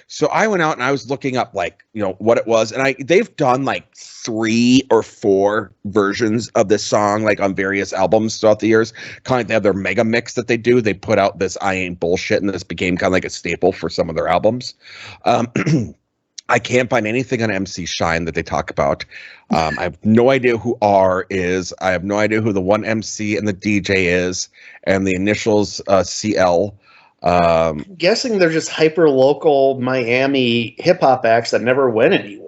So I went out and I was looking up, like, what it was. And they've done like 3 or 4 versions of this song, like on various albums throughout the years. Kind of like they have their Megamix that they do. They put out this I Ain't Bullshit, and this became kind of like a staple for some of their albums. I can't find anything on MC Shine that they talk about. I have no idea who R is. I have no idea who the one MC and the DJ is, and the initials CL. I'm guessing they're just hyper local Miami hip hop acts that never went anywhere.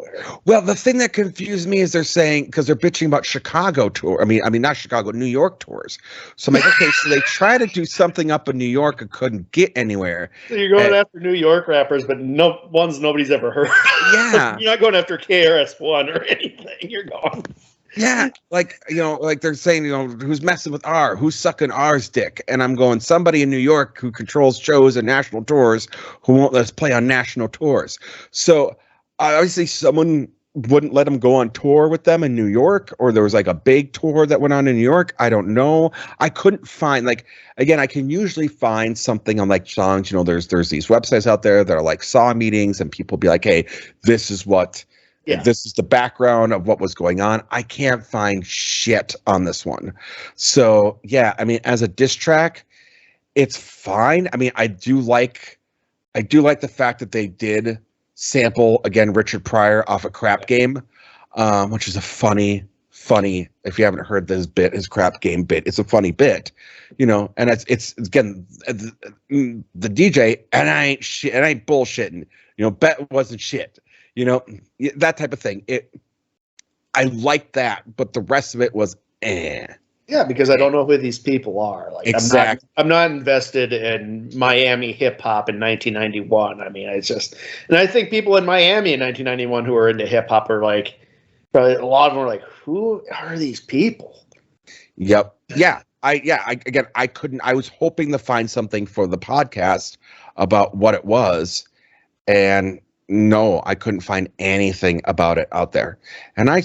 Well, the thing that confused me is they're saying, because they're bitching about Chicago tour. I mean, not Chicago, New York tours. So I'm like, okay, so they try to do something up in New York and couldn't get anywhere. So you're going after New York rappers, but ones nobody's ever heard. Yeah. You're not going after KRS-One or anything. You're going. Yeah, like they're saying, who's messing with R, who's sucking R's dick, and I'm going, somebody in New York who controls shows and national tours who won't let us play on national tours. So obviously someone wouldn't let them go on tour with them in New York, or there was like a big tour that went on in New York. I don't know. I couldn't find, like, again, I can usually find something on like songs. There's these websites out there that are like saw meetings, and people be like, hey, this is what. Yeah. This is the background of what was going on. I can't find shit on this one. So, yeah, I mean, as a diss track, it's fine. I mean, I do like the fact that they did sample, again, Richard Pryor off a Crap Game, which is a funny, if you haven't heard this bit, his Crap Game bit, it's a funny bit, and it's again, the DJ, and I ain't shit, and I ain't bullshitting, bet wasn't shit. That type of thing. I like that, but the rest of it was Yeah, because I don't know who these people are. Like, exactly. I'm not invested in Miami hip hop in 1991. I mean, it's just, and I think people in Miami in 1991 who are into hip hop are like, probably a lot of them are like, who are these people? Yep. Yeah. I was hoping to find something for the podcast about what it was, and no, I couldn't find anything about it out there. And I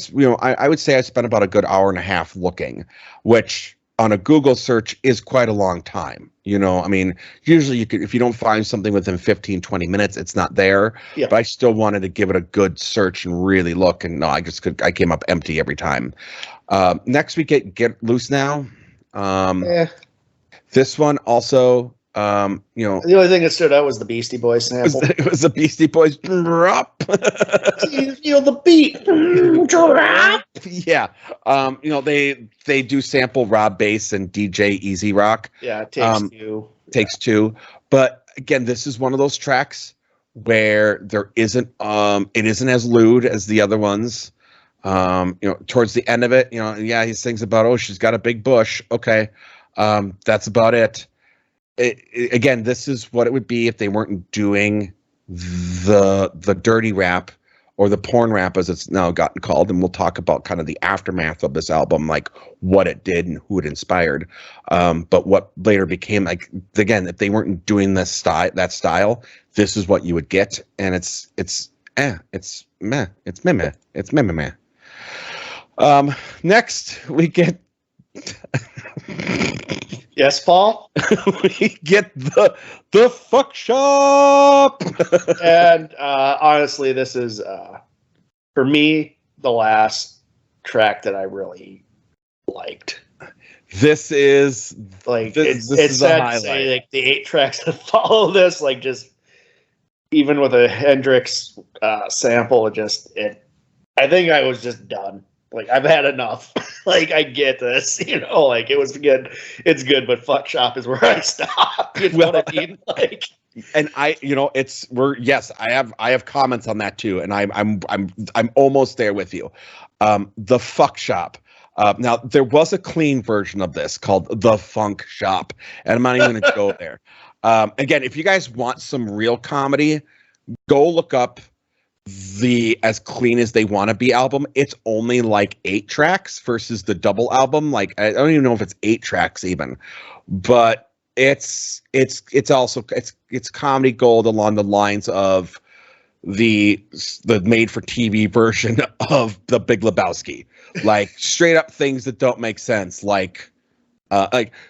would say I spent about a good hour and a half looking, which on a Google search is quite a long time. I mean, usually if you don't find something within 15, 20 minutes, it's not there. Yeah. But I still wanted to give it a good search and really look. And no, I came up empty every time. Next we get Loose Now. This one also, the only thing that stood out was the Beastie Boys sample. It was the Beastie Boys drop. The beat drop. Yeah. They do sample Rob Bass and DJ Easy Rock. Yeah, it takes 2. 2. But again, this is one of those tracks where there isn't it isn't as lewd as the other ones. Towards the end of it, he sings about, oh, she's got a big bush. Okay. That's about it. Again, this is what it would be if they weren't doing the dirty rap or the porn rap as it's now gotten called, and we'll talk about kind of the aftermath of this album, like what it did and who it inspired. But what later became, like, again, if they weren't doing that style, this is what you would get, and it's meh. Next we get Yes, Paul. we get the fuck shop. And honestly, this is for me the last track that I really liked. This is like this it's is sad a to say, highlight. like the 8 tracks that follow this, like just even with a Hendrix sample, I think I was just done. Like, I've had enough. Like, I get this, like it was good. It's good, but fuck shop is where I stop. You know what I mean? Like, and I have comments on that too, and I'm almost there with you. The fuck shop. Now there was a clean version of this called the Funk Shop, and I'm not even going to go there. Again, if you guys want some real comedy, go look up the As Clean as They Want to Be album. It's only like 8 tracks versus the double album. Like, I don't even know if it's 8 tracks even, but it's also comedy gold along the lines of the made for TV version of The Big Lebowski. Like, straight up things that don't make sense. Like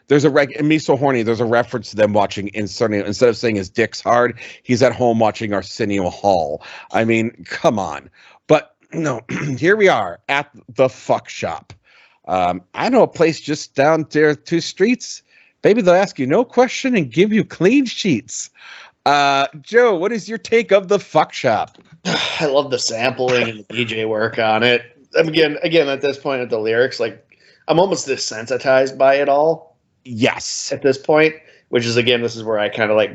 there's in Me So Horny, there's a reference to them watching instead of saying his dick's hard, he's at home watching Arsenio Hall. I mean, come on. But no, here we are at the fuck shop. I know a place just down there 2 streets. Maybe they'll ask you no question and give you clean sheets. Joe, what is your take of the fuck shop? I love the sampling and the DJ work on it. Again, at this point, at the lyrics, like, I'm almost desensitized by it all. Yes. At this point, which is, again, this is where I kind of like,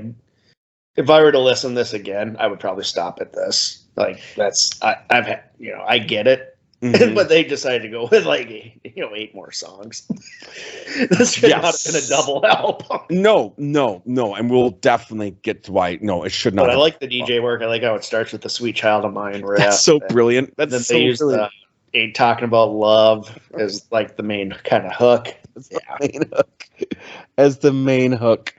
if I were to listen to this again, I would probably stop at this. Like, I've had, I get it. Mm-hmm. But they decided to go with like 8 more songs. This should not have been a double album. No, and we'll definitely get to why. No, it should not. But I like the DJ work. I like how it starts with the "Sweet Child of Mine." That's so brilliant. That's so brilliant. Ain't Talking About Love as like the main kind of hook. As the main hook.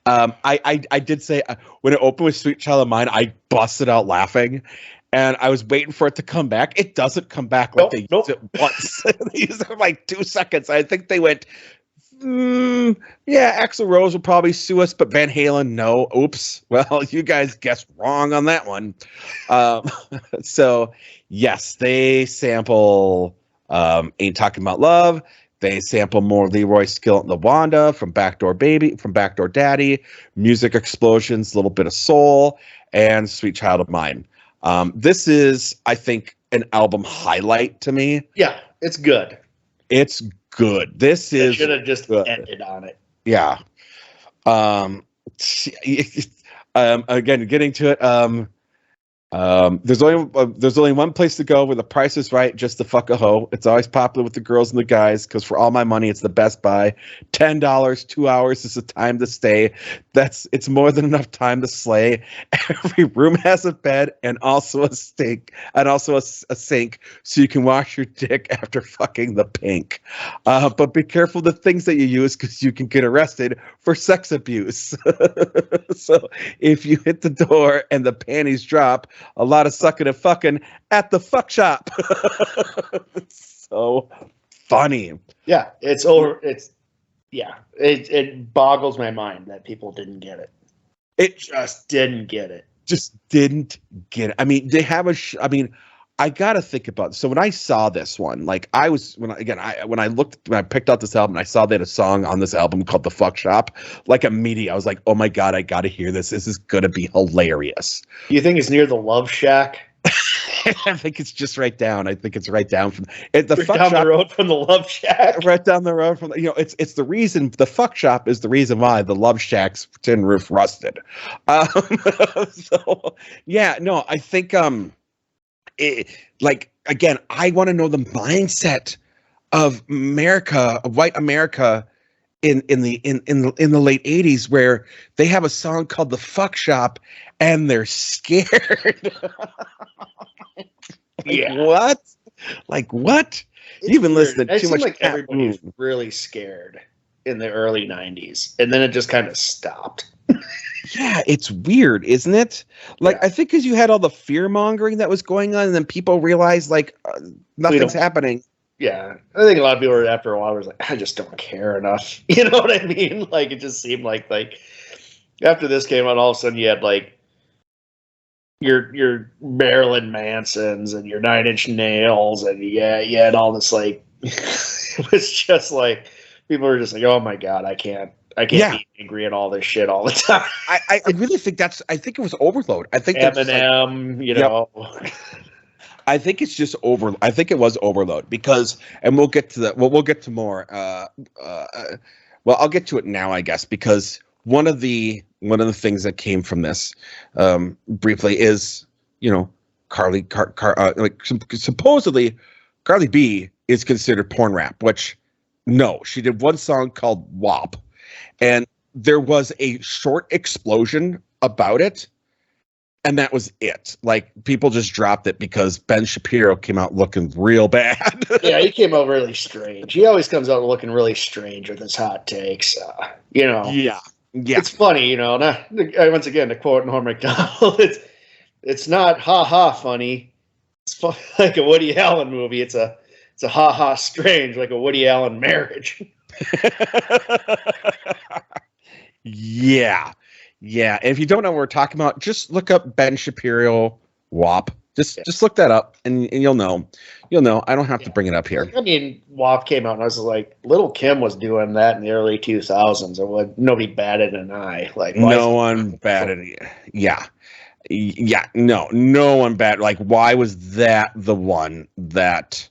I did say when it opened with "Sweet Child of Mine," I busted out laughing. And I was waiting for it to come back. It doesn't come back like they used it once. They used it for like 2 seconds. I think they went, yeah, Axl Rose will probably sue us, but Van Halen, no. Oops. Well, you guys guessed wrong on that one. So, yes, they sample Ain't Talking About Love. They sample more Leroy Skillet and LaWanda from Backdoor Daddy, Music Explosions, A Little Bit of Soul, and Sweet Child of Mine. This is, I think, an album highlight to me. Yeah, it's good. It's good. This is should have just ended on it. Yeah. Again, getting to it. There's only one place to go where the price is right, just to fuck a hoe. It's always popular with the girls and the guys because for all my money, it's the best buy. $10, 2 hours is the time to stay. It's more than enough time to slay. Every room has a bed and also a sink a sink so you can wash your dick after fucking the pink. But be careful the things that you use because you can get arrested for sex abuse. So if you hit the door and the panties drop, a lot of sucking and fucking at the fuck shop. It's so funny. Yeah, it's over. It boggles my mind that people didn't get it. It just didn't get it. I mean, they have I gotta think about it. So when I saw this one, like when I picked out this album, I saw they had a song on this album called "The Fuck Shop." Like immediately, I was like, "Oh my god, I gotta hear this. This is gonna be hilarious." You think it's near the Love Shack? I think it's just right down. I think it's right down from the road from the Love Shack. Right down the road from it's the reason the fuck shop is the reason why the Love Shack's tin roof rusted. So yeah, no, I think again, I want to know the mindset of America, of white America in the late 80s, where they have a song called "The Fuck Shop" and they're scared. What? Like what? It's You've been weird. listening It too seemed much. like everybody's really scared in the early 90s, and then it just kind of stopped. Yeah, it's weird, isn't it? Like, Yeah. I think because you had all the fear mongering that was going on, and then people realized like nothing's happening. Yeah, I think a lot of people were after a while was like, I just don't care enough. You know what I mean? Like, it just seemed like after this came out, all of a sudden you had like your Marilyn Mansons and your Nine Inch Nails, and you had all this like it was just like people were just like, oh my god, I can't be angry and all this shit all the time. I really think I think it was overload. I think Eminem, you know. I think it's just I think it was overload because, and we'll get to that. We'll get to more. Well, I'll get to it now, I guess, because one of the things that came from this, briefly, is supposedly Carly B is considered porn rap, which no, she did one song called WAP, and there was a short explosion about it. And that was it. Like, people just dropped it because Ben Shapiro came out looking real bad. Yeah, he came out really strange. He always comes out looking really strange with his hot takes. Yeah. It's funny, once again, to quote Norm Macdonald, it's not ha-ha funny. It's like a Woody Allen movie. It's a ha-ha strange, like a Woody Allen marriage. Yeah. Yeah, and if you don't know what we're talking about, just look up Ben Shapiro WAP. Just look that up, and you'll know. You'll know. I don't have to bring it up here. I mean, WAP came out, and I was like, Little Kim was doing that in the early 2000s, and nobody batted an eye. Like, no one batted. Yeah, no one batted. Like, why was that the one that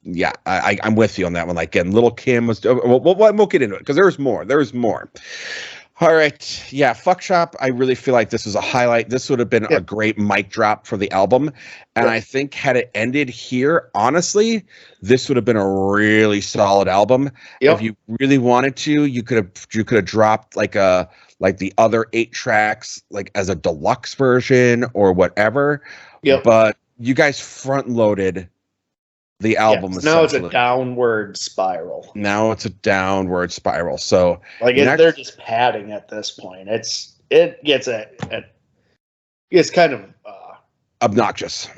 Yeah, I'm with you on that one. Like, again, Little Kim was. We'll get into it because there's more. There's more. All right. Yeah. Fuck Shop. I really feel like this was a highlight. This would have been a great mic drop for the album. And I think had it ended here, honestly, this would have been a really solid album. Yep. If you really wanted to, you could have dropped like the other 8 tracks, like as a deluxe version or whatever. Yep. But you guys front loaded the album. Now it's a downward spiral. So like they're just padding at this point. It gets it's kind of obnoxious.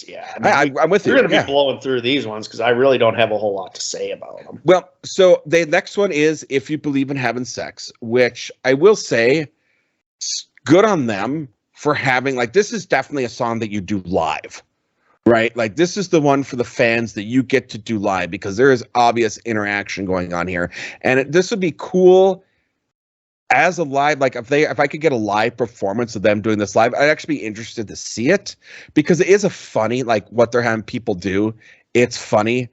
Yeah. I'm with you. You're going to be blowing through these ones because I really don't have a whole lot to say about them. Well, so the next one is If You Believe in Having Sex, which I will say, good on them for having, like, this is definitely a song that you do live. Right? Like, this is the one for the fans that you get to do live because there is obvious interaction going on here. And this would be cool as a live, like if I could get a live performance of them doing this live, I'd actually be interested to see it because it is a funny, like what they're having people do. It's funny.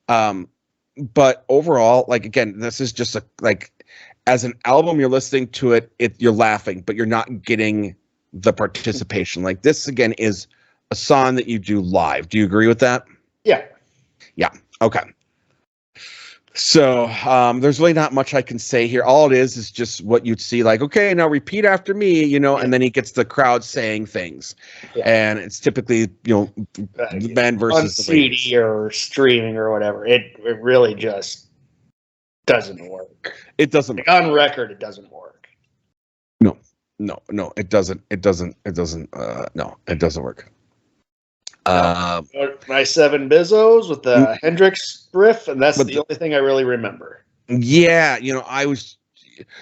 But overall, like, again, this is just as an album, you're listening to it, you're laughing, but you're not getting the participation. Like, this again is a song that you do live. Do you agree with that? Yeah. Yeah. Okay. So there's really not much I can say here. All it is just what you'd see, like, okay, now repeat after me, and then he gets the crowd saying things. Yeah. And it's typically, the band versus on CD or streaming or whatever. It really just doesn't work. It doesn't work. On record, it doesn't work. No, it doesn't. No, it doesn't work. My 7 Bizzos with the Hendrix riff, and that's the only thing I really remember. Yeah, I was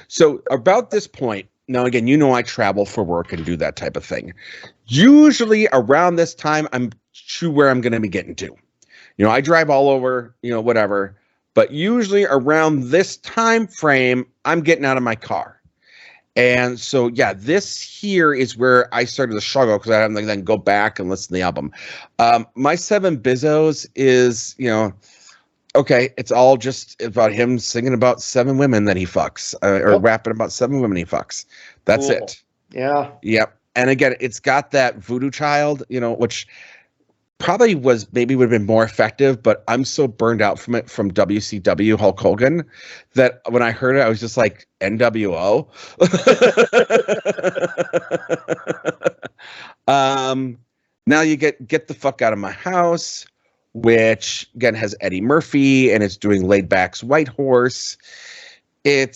so about this point. Now, again, I travel for work and do that type of thing. Usually around this time, I'm sure where I'm going to be getting to. I drive all over, whatever. But usually around this time frame, I'm getting out of my car. And so, yeah, this here is where I started to struggle because I had to then go back and listen to the album. My 7 Bizzos is, okay, it's all just about him singing about 7 women that he fucks or rapping about 7 women he fucks. That's it. Yeah. Yep. And again, it's got that Voodoo Child, which probably would have been more effective, but I'm so burned out from it from WCW Hulk Hogan that when I heard it, I was just like, NWO. Now you get the fuck out of my house, which again has Eddie Murphy and it's doing Laid Back's White Horse. I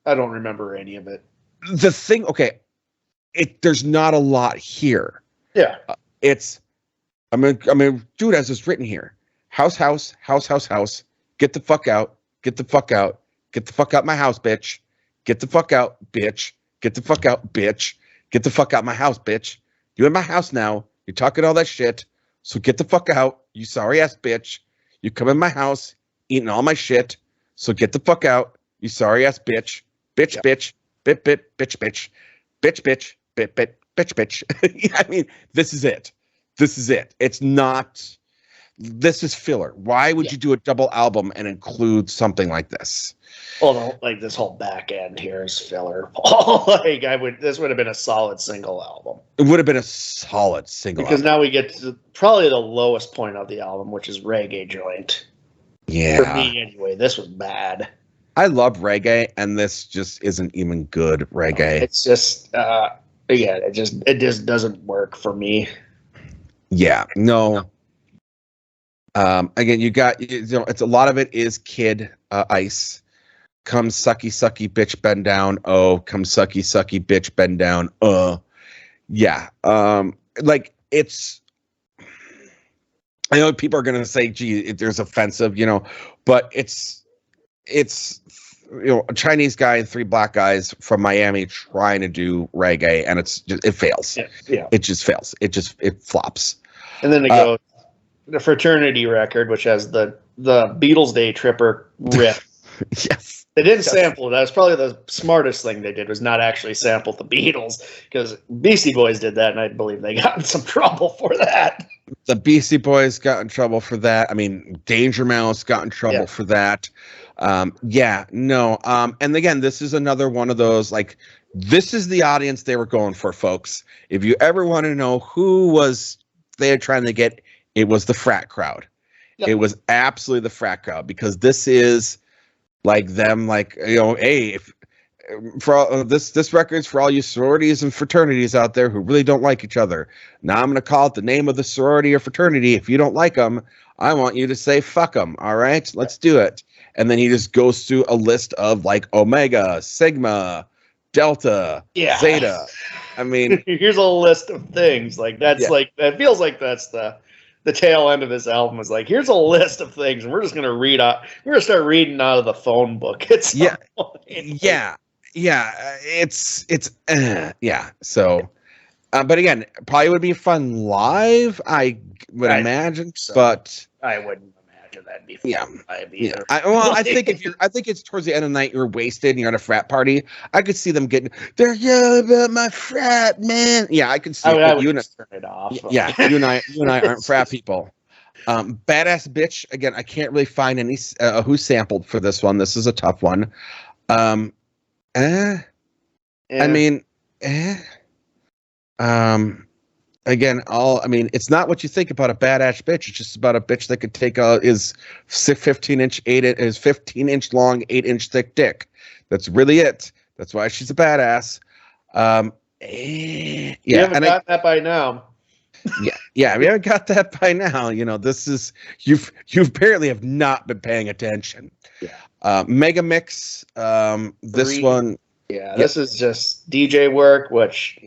don't remember any of it. The thing, okay, there's not a lot here. Yeah. I'm gonna do it as it's written here. House, house, house, house, house. Get the fuck out. Get the fuck out. Get the fuck out my house, bitch. Get the fuck out, bitch. Get the fuck out, bitch. Get the fuck out my house, bitch. You in my house now. You're talking all that shit. So get the fuck out, you sorry ass bitch. You come in my house, eating all my shit. So get the fuck out, you sorry ass bitch. Bitch, bitch, bit, bitch, bitch, bitch, bitch, bit, bitch, bitch. I mean, this is it. This is it. It's not. This is filler. Why would you do a double album and include something like this? Well, no, like this whole back end here is filler. This would have been a solid single album. It would have been a solid single because album. now we get to probably the lowest point of the album, which is Reggae Joint. Yeah. For me, anyway, this was bad. I love reggae, and this just isn't even good reggae. It's just, it just doesn't work for me. Yeah, no. Again, it's a lot of it is Kid Ice. Come sucky, sucky, bitch, bend down. Oh, come sucky, sucky, bitch, bend down. Yeah. Like it's. I know people are gonna say, "Gee, there's offensive," but it's a Chinese guy and 3 black guys from Miami trying to do reggae, and it fails. Yeah. It just fails. It flops. And then they go the Fraternity record, which has the Beatles Day Tripper riff. Yes. They didn't sample it. That was probably the smartest thing they did, was not actually sample the Beatles, because Beastie Boys did that, and I believe they got in some trouble for that. The Beastie Boys got in trouble for that. I mean, Danger Mouse got in trouble for that. And again, this is another one of those, like, this is the audience they were going for, folks. If you ever want to know who they're trying to get, it was the frat crowd. Yep. It was absolutely the frat crowd, because this is like them, like, hey, if for all, this record's for all you sororities and fraternities out there who really don't like each other. Now I'm going to call it the name of the sorority or fraternity. If you don't like them, I want you to say fuck them. All right, let's do it. And then he just goes through a list of like Omega, Sigma, Delta, Zeta. I mean, here's a list of things. Like that's like, that feels like that's the tail end of this album, is like, here's a list of things, and we're just gonna read out. We're gonna start reading out of the phone book. It's So, but again, probably would be fun live. I would imagine, so. But I wouldn't imagine that'd be fun live either. I think I think it's towards the end of the night, you're wasted and you're at a frat party. I could see them they're yelling about my frat, man. Yeah, I could see I would you just turn it off. Yeah, you and I aren't frat people. Badass Bitch, again, I can't really find any who sampled for this one. This is a tough one. Again, it's not what you think about a badass bitch. It's just about a bitch that could take his 15-inch long, 8-inch thick dick. That's really it. That's why she's a badass. You haven't got that by now. Yeah, we haven't got that by now. This is you apparently have not been paying attention. Yeah. Megamix. This one. Yeah, this is just DJ work, which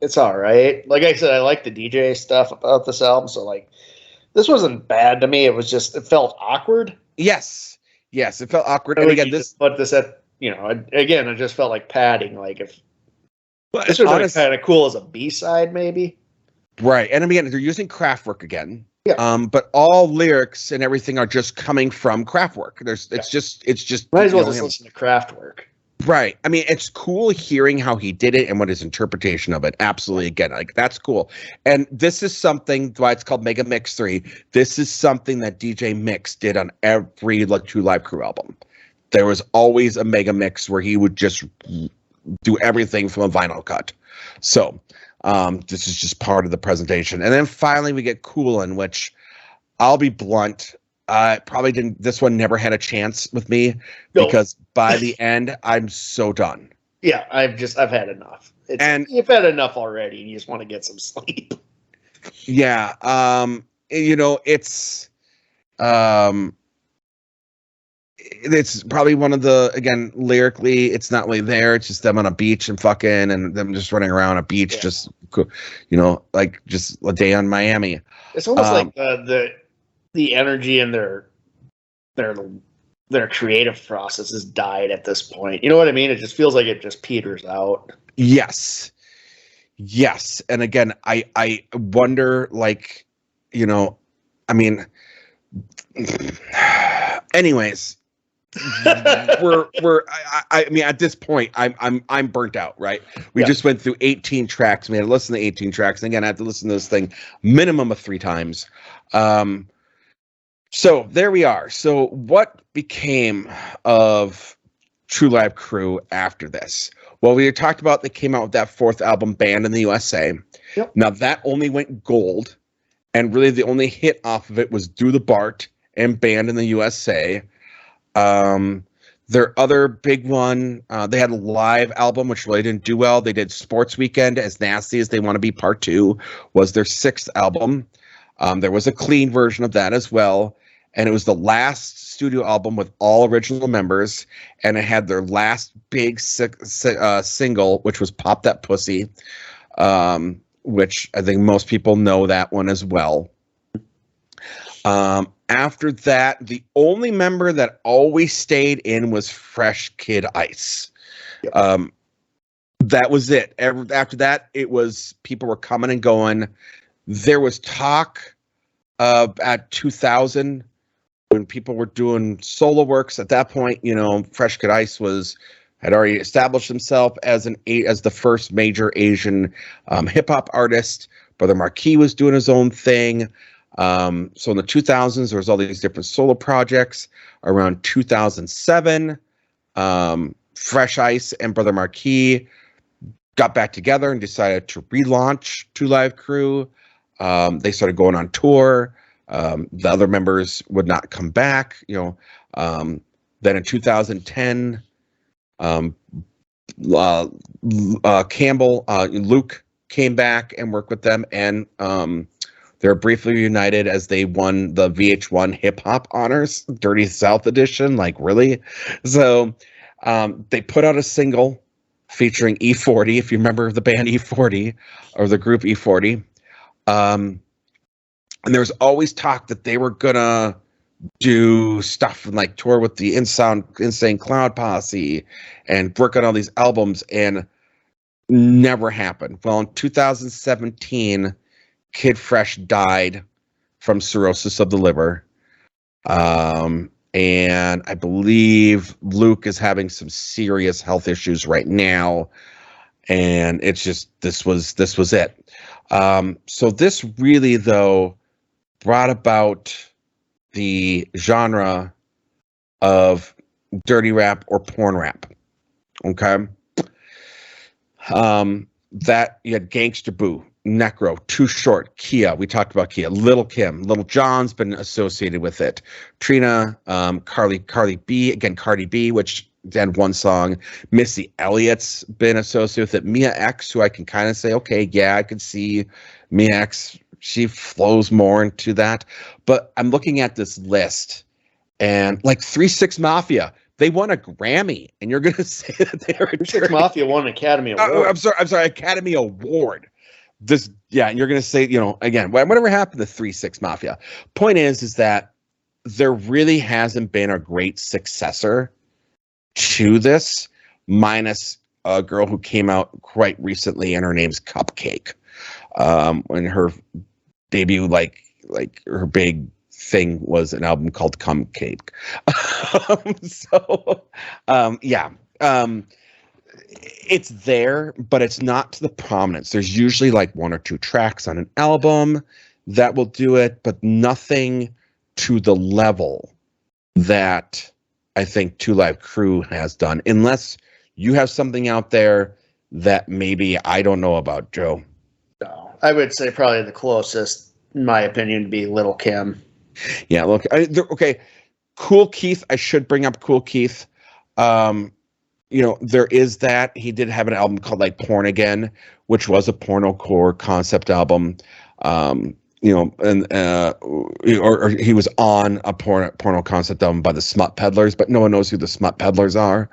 it's all right. Like I said, I like the DJ stuff about this album, so like this wasn't bad to me. It felt awkward. Yes, it felt awkward. And again, it just felt like padding. Like this would have been kind of cool as a B-side, maybe. Right, and again, they're using Kraftwerk again. Yeah. But all lyrics and everything are just coming from Kraftwerk. It's just might as well just listen to Kraftwerk. Right. I mean, it's cool hearing how he did it and what his interpretation of it. Absolutely. Again, like that's cool. And this is something why it's called Megamix 3. This is something that DJ Mix did on every True Live Crew album. There was always a Megamix where he would just do everything from a vinyl cut. So this is just part of the presentation. And then finally we get Coolin', which I'll be blunt. This one never had a chance with me because by the end, I'm so done. Yeah, I've had enough. You've had enough already, and you just want to get some sleep. Yeah. It's probably one of the, again, lyrically, it's not really there. It's just them on a beach and fucking, and them just running around a beach, just, like just a day on Miami. It's almost like the energy in their creative process has died at this point. You know what I mean? It just feels like it just peters out. Yes. And again, I wonder, like, I mean, anyways, I mean, at this point, I'm burnt out, right? We just went through 18 tracks. We had to listen to 18 tracks. And again, I had to listen to this thing minimum of 3 times. So there we are. So what became of True Live Crew after this? Well, we had talked about they came out with that 4th album, Banned in the USA. Yep. Now that only went gold, and really the only hit off of it was Do the Bart and Banned in the USA. Their other big one, they had a live album, which really didn't do well. They did Sports Weekend, As Nasty as They Want to Be Part 2, was their 6th album. There was a clean version of that as well. And it was the last studio album with all original members. And it had their last big single, which was Pop That Pussy, which I think most people know that one as well. After that, the only member that always stayed in was Fresh Kid Ice. Yep. That was it. After that, it was people were coming and going. There was talk at 2000 when people were doing solo works. At that point, Fresh Kid Ice had already established himself as the first major Asian hip hop artist. Brother Marquis was doing his own thing. So in the 2000s, there was all these different solo projects. Around 2007, Fresh Ice and Brother Marquis got back together and decided to relaunch True Live Crew. They started going on tour. The other members would not come back. Then in 2010, Luke came back and worked with them, and they were briefly reunited as they won the VH1 Hip Hop Honors, Dirty South edition. Like, really? So they put out a single featuring E40, if you remember the band E40 or the group E40. And there was always talk that they were going to do stuff and like tour with the Insane Clown Posse and work on all these albums, and never happened. Well, in 2017, Kid Fresh died from cirrhosis of the liver. And I believe Luke is having some serious health issues right now. And it's just, this was it. So this really, though, brought about the genre of dirty rap or porn rap. Okay. That you had Gangsta Boo, Necro, Too Short, Kia. We talked about Kia. Little Kim, Little John's been associated with it. Trina, Cardi B, which had one song. Missy Elliott's been associated with it. Mia X, who I can kind of say, okay, yeah, I could see Mia X. She flows more into that. But I'm looking at this list, and like 3 6 Mafia, they won a Grammy, and you're going to say that they are 3 6 Mafia won an Academy Award. I'm sorry, Academy Award. And you're going to say, again, whatever happened to 3 6 Mafia. Point is that there really hasn't been a great successor to this, minus a girl who came out quite recently, and her name's Cupcake. When her debut, like her big thing was an album called Cupcake. It's there, but it's not to the prominence. There's usually like 1 or 2 tracks on an album that will do it, but nothing to the level that I think True Live Crew has done, unless you have something out there that maybe I don't know about, Joe. No, I would say probably the closest, in my opinion, would be Little Kim. Yeah, look, okay. Cool Keith, I should bring up Cool Keith. There is that. He did have an album called like Porn Again, which was a pornocore concept album. or he was on a porno concept album by the Smut Peddlers, but no one knows who the Smut Peddlers are.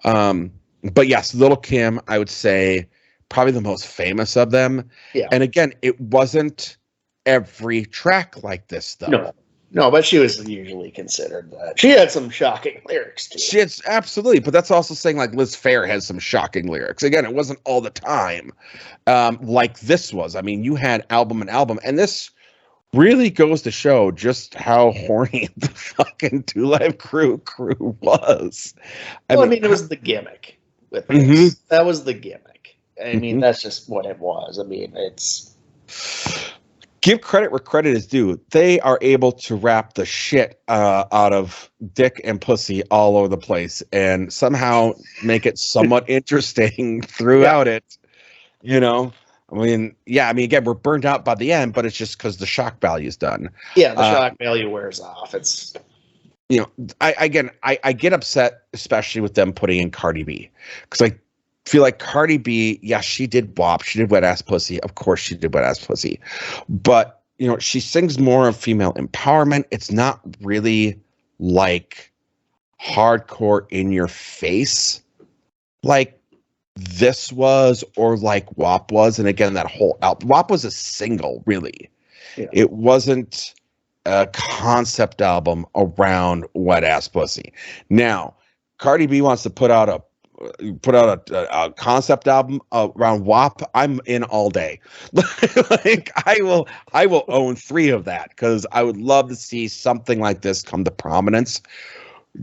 But yes, Little Kim, I would say probably the most famous of them. Yeah. And again, it wasn't every track like this, though. No, but she was usually considered that. She had some shocking lyrics too. Absolutely, but that's also saying like Liz Phair has some shocking lyrics. Again, it wasn't all the time like this was. I mean, you had album, and this really goes to show just how horny the fucking Two Live Crew was. I mean, it was the gimmick with this. Mm-hmm. That was the gimmick. I mean, that's just what it was. I mean, it's... Give credit where credit is due. They are able to rap the shit out of dick and pussy all over the place and somehow make it somewhat interesting throughout it. You know? I mean, again, we're burned out by the end, but it's just because the shock value is done. Yeah, the shock value wears off. It's... You know, I get upset, especially with them putting in Cardi B. Because I feel like Cardi B, yes, she did WAP, she did Wet Ass Pussy. Of course she did Wet Ass Pussy. But, you know, she sings more of female empowerment. It's not really like hardcore in your face like this was or like WAP was. And again, that whole album, WAP was a single, really. Yeah. It wasn't a concept album around Wet Ass Pussy. Now, Cardi B wants to put out a concept album around WAP. I'm in all day. Like I will own 3 of that because I would love to see something like this come to prominence.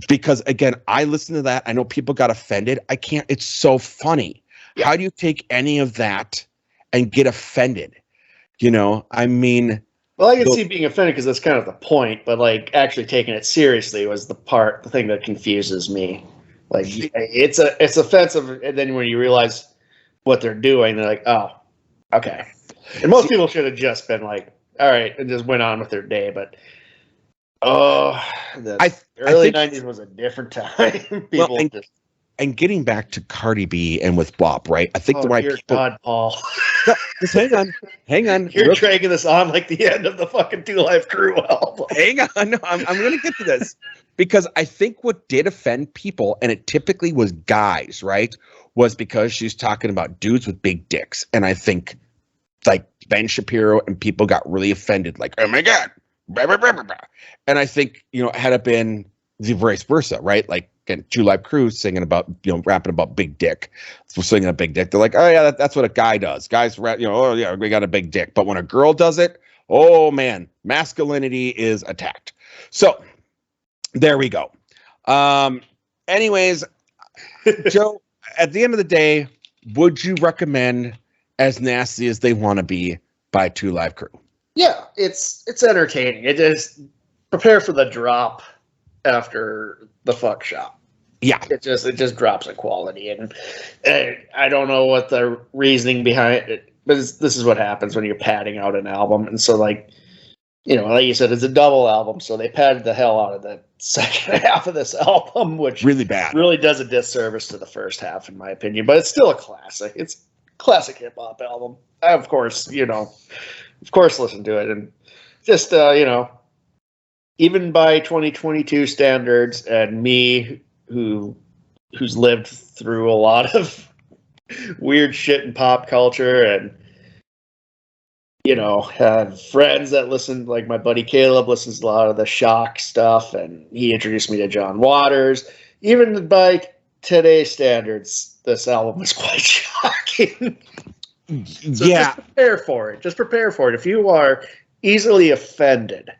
Because again, I listen to that. I know people got offended. I can't. It's so funny. Yeah. How do you take any of that and get offended? You know, I mean. Well, I can see being offended because that's kind of the point, but like actually taking it seriously was the thing that confuses me. Like it's offensive, and then when you realize what they're doing, they're like, "Oh, okay." And most people should have just been like, "All right," and just went on with their day. But the early '90s was a different time. And getting back to Cardi B and with WAP, right? I think the right people. God, Paul. Just hang on. You're dragging this on like the end of the fucking Two Live Crew album. Hang on, no, I'm going to get to this because I think what did offend people, and it typically was guys, right? Was because she's talking about dudes with big dicks, and I think like Ben Shapiro and people got really offended, like, oh my god, blah, blah, blah, blah, blah. And I think had it been the vice versa, right? Like. Again, Two Live Crew singing about, rapping about big dick. So singing a big dick. They're like, oh yeah, that's what a guy does. Guys rap, oh yeah, we got a big dick. But when a girl does it, oh man, masculinity is attacked. So there we go. Anyways, Joe, at the end of the day, would you recommend As Nasty as They Want to Be by Two Live Crew? Yeah, it's entertaining. It is prepare for the drop after the fuck shop. Yeah, it just drops in quality, and I don't know what the reasoning behind it, but this is what happens when you're padding out an album, and so like you said, it's a double album, so they padded the hell out of the second half of this album, which really bad, really does a disservice to the first half, in my opinion. But it's still a classic. It's a classic hip hop album. I, of course, listen to it, and just even by 2022 standards, and me who's lived through a lot of weird shit in pop culture, and have friends that listen, like my buddy Caleb listens to a lot of the shock stuff, and he introduced me to John Waters. Even by today's standards, this album is quite shocking. So yeah, just prepare for it. Just prepare for it. If you are easily offended,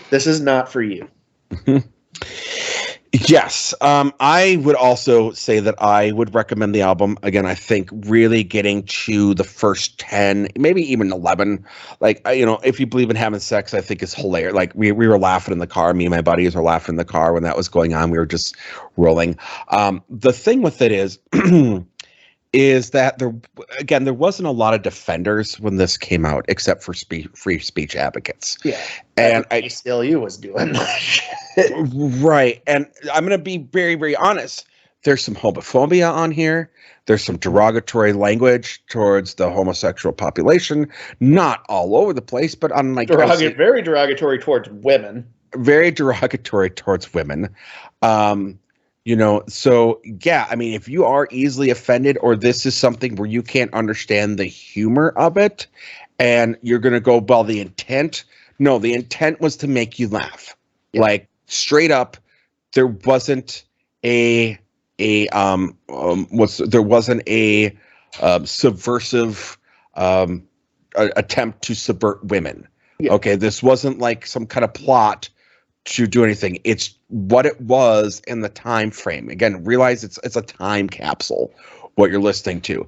this is not for you. Yes. I would also say that I would recommend the album. Again, I think really getting to the first 10, maybe even 11, like, if you believe in having sex, I think is hilarious. Like we were laughing in the car. Me and my buddies were laughing in the car when that was going on. We were just rolling. The thing with it is that there wasn't a lot of defenders when this came out, except for free speech advocates. Yeah, and ACLU was doing that shit. Right, and I'm going to be very, very honest. There's some homophobia on here. There's some derogatory language towards the homosexual population. Not all over the place, but on like very derogatory towards women. Very derogatory towards women. So yeah, I mean, if you are easily offended, or this is something where you can't understand the humor of it, and you're going to go, well, the intent was to make you laugh. Yeah. Like straight up, there wasn't a subversive attempt to subvert women. Yeah. Okay, this wasn't like some kind of plot to do anything. It's what it was in the time frame. Again, realize it's a time capsule what you're listening to.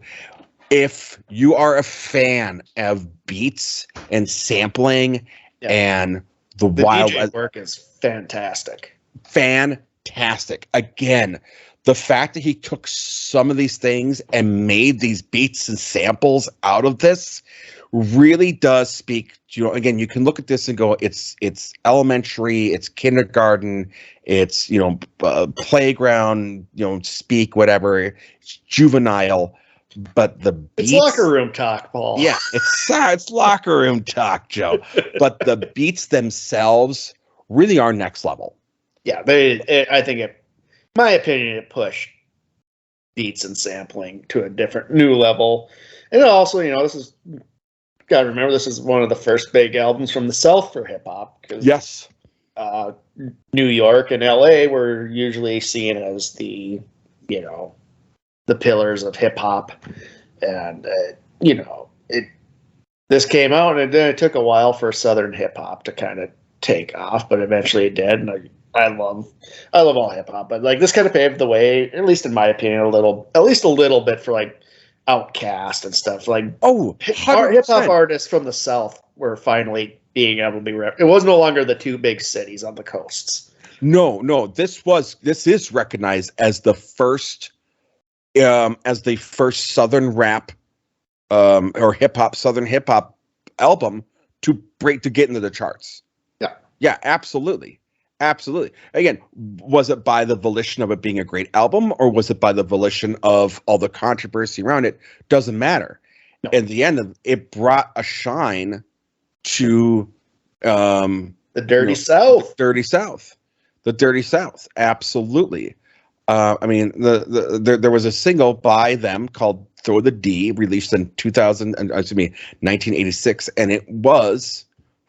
If you are a fan of beats and sampling and the wild DJ work is fantastic. Fantastic. Again, the fact that he took some of these things and made these beats and samples out of this really does speak. Again, you can look at this and go, it's elementary, it's kindergarten, it's playground, speak, whatever, it's juvenile, but the beats, it's locker room talk, Paul. Yeah, it's locker room talk, Joe. But the beats themselves really are next level. Yeah, I think my opinion, it pushed beats and sampling to a different new level, and also, this is. Gotta remember, this is one of the first big albums from the South for hip hop. Yes. New York and LA were usually seen as the pillars of hip hop. And, this came out, and then it took a while for Southern hip hop to kind of take off, but eventually it did. And I love all hip hop, but like this kind of paved the way, at least in my opinion, at least a little bit for like Outkast and stuff. Like, hip hop artists from the South were finally being able to be it was no longer the two big cities on the coasts. No, this is recognized as the first Southern rap or Southern hip hop album to get into the charts. Yeah, absolutely. Again, was it by the volition of it being a great album, or was it by the volition of all the controversy around it? Doesn't matter. No. At the end, it brought a shine to the Dirty South. The Dirty South. Absolutely. I mean, there was a single by them called "Throw the D," released in 1986, and it was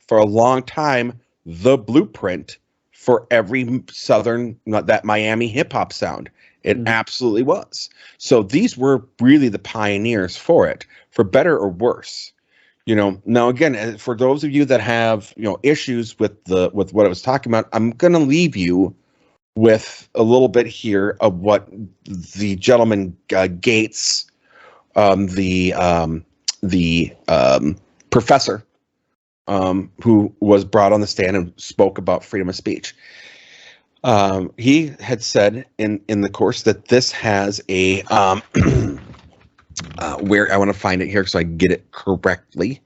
for a long time the blueprint for every Southern, that Miami hip hop sound. It absolutely was. So these were really the pioneers for it, for better or worse. Now again, for those of you that have, issues with what I was talking about, I'm going to leave you with a little bit here of what the gentleman Gates, the professor, who was brought on the stand and spoke about freedom of speech. He had said in the course that this has a where I want to find it here so I get it correctly,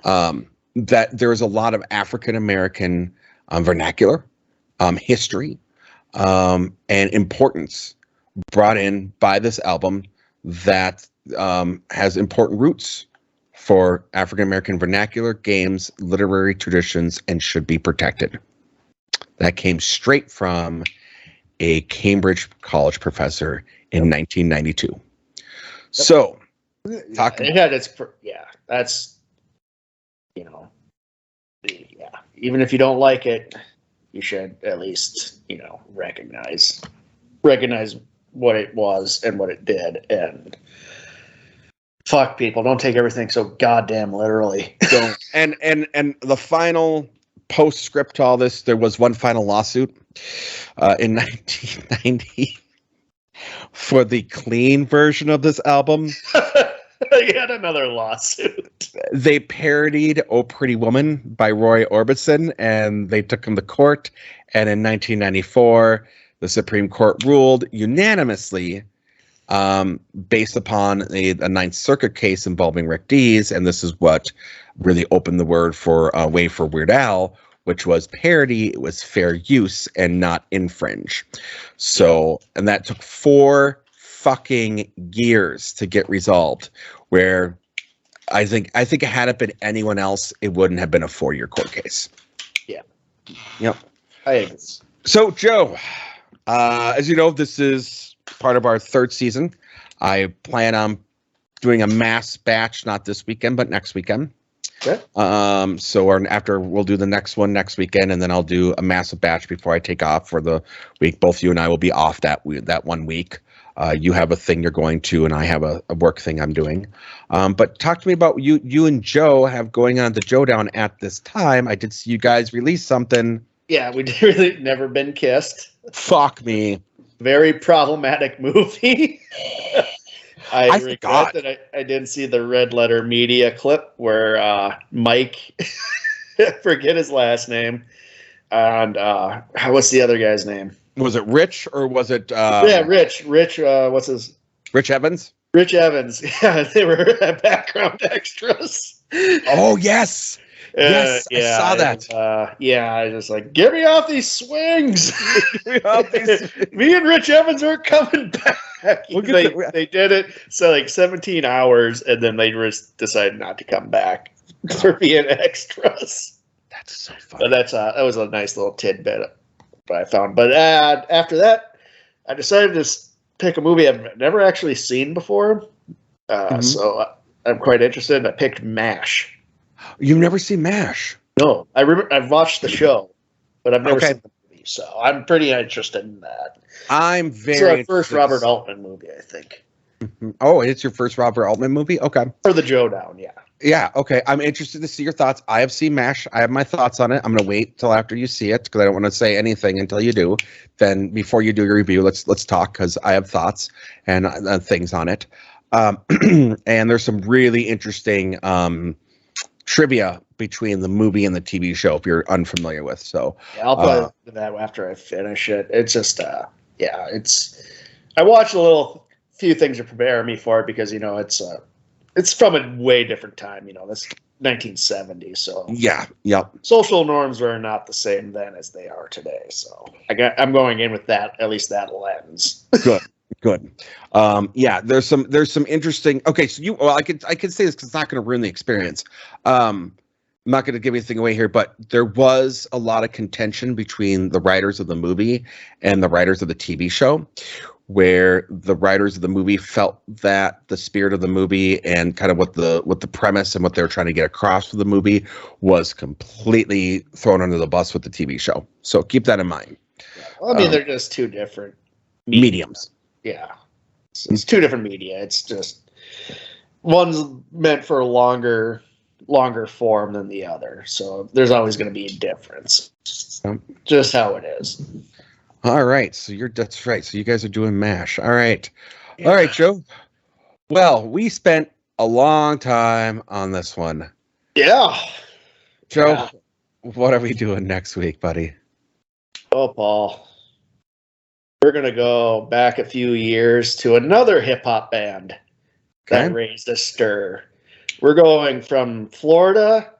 that there is a lot of African American vernacular, history, and importance brought in by this album that has important roots for African American vernacular, games, literary traditions, and should be protected. That came straight from a Cambridge College professor in 1992. Yep. So, that's even if you don't like it, you should at least recognize what it was and what it did, and fuck people, don't take everything so goddamn literally. Don't. and the final postscript to all this, there was one final lawsuit in 1990 for the clean version of this album. Yet another lawsuit. They parodied "Oh Pretty Woman" by Roy Orbison, and they took him to court. And in 1994, the Supreme Court ruled unanimously, based upon a Ninth Circuit case involving Rick Dees, and this is what really opened the way for Weird Al, which was parody, it was fair use and not infringe. So, and that took 4 fucking years to get resolved, where I think had it been anyone else, it wouldn't have been a 4-year court case. Yeah. Yep. I agree. So, Joe, as you know, this is part of our 3rd season. I plan on doing a mass batch, not this weekend, but next weekend. Okay. So after we'll do the next one next weekend, and then I'll do a massive batch before I take off for the week. Both you and I will be off that 1 week. You have a thing you're going to, and I have a work thing I'm doing. But talk to me about you and Joe have going on the Joe Down at this time. I did see you guys release something. Yeah, we really Never Been Kissed. Fuck me. Very problematic movie. I regret that I didn't see the Red Letter Media clip where Mike, forget his last name, and what's the other guy's name? Was it Rich or was it? Rich. What's his? Rich Evans. Rich Evans. Yeah, they were background extras. Oh yes. Yes, I saw that. I was just like, get me off these swings. Me and Rich Evans are coming back. They did it so like 17 hours, and then they just decided not to come back for being extras. That's so funny. But that was a nice little tidbit I found. But after that, I decided to pick a movie I've never actually seen before. So I'm quite interested. I picked MASH. You've never seen MASH? No, I've watched the show, but I've never seen the movie, so I'm pretty interested in that. I'm very. It's our first Robert Altman movie, I think. Mm-hmm. Oh, it's your first Robert Altman movie? Okay. For the Joe Down, yeah. Yeah, okay. I'm interested to see your thoughts. I have seen MASH. I have my thoughts on it. I'm going to wait till after you see it because I don't want to say anything until you do. Then before you do your review, let's talk because I have thoughts and things on it. And there's some really interesting trivia between the movie and the TV show if you're unfamiliar with. So yeah, I'll put that after I finish it. It's just I watched few things to prepare me for it because it's from a way different time. That's 1970, so yep. Social norms were not the same then as they are today. So I'm going in with that, at least that lens. Good. There's some interesting. Okay, so I could say this because it's not going to ruin the experience. I'm not going to give anything away here, but there was a lot of contention between the writers of the movie and the writers of the TV show, where the writers of the movie felt that the spirit of the movie and kind of what the premise and what they were trying to get across with the movie was completely thrown under the bus with the TV show. So keep that in mind. Well, they're just two different mediums. Yeah. It's two different media. It's just one's meant for a longer form than the other. So there's always going to be a difference. Just how it is. All right. So that's right. So you guys are doing MASH. All right. Yeah. All right, Joe. Well, we spent a long time on this one. Yeah. Joe, what are we doing next week, buddy? Oh, Paul. We're going to go back a few years to another hip-hop band that raised a stir. We're going from Florida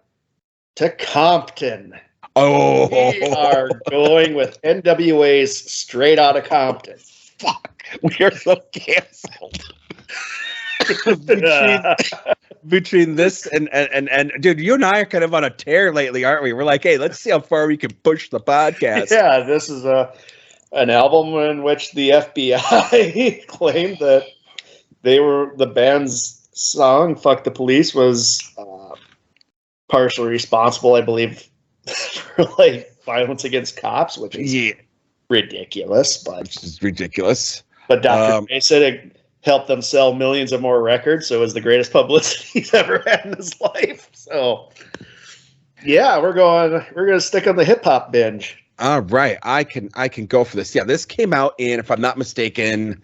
to Compton. Oh. We are going with NWA's Straight Outta Compton. Fuck. We are so canceled. between this and dude, you and I are kind of on a tear lately, aren't we? We're like, hey, let's see how far we can push the podcast. Yeah, this is an album in which the FBI claimed that the band's song "Fuck the Police" was partially responsible, I believe, for violence against cops, which is ridiculous. But Dr. Dre said it helped them sell millions of more records, so it was the greatest publicity he's ever had in his life. So yeah, we're gonna stick on the hip hop binge. All right, I can go for this. Yeah, this came out in, if I'm not mistaken,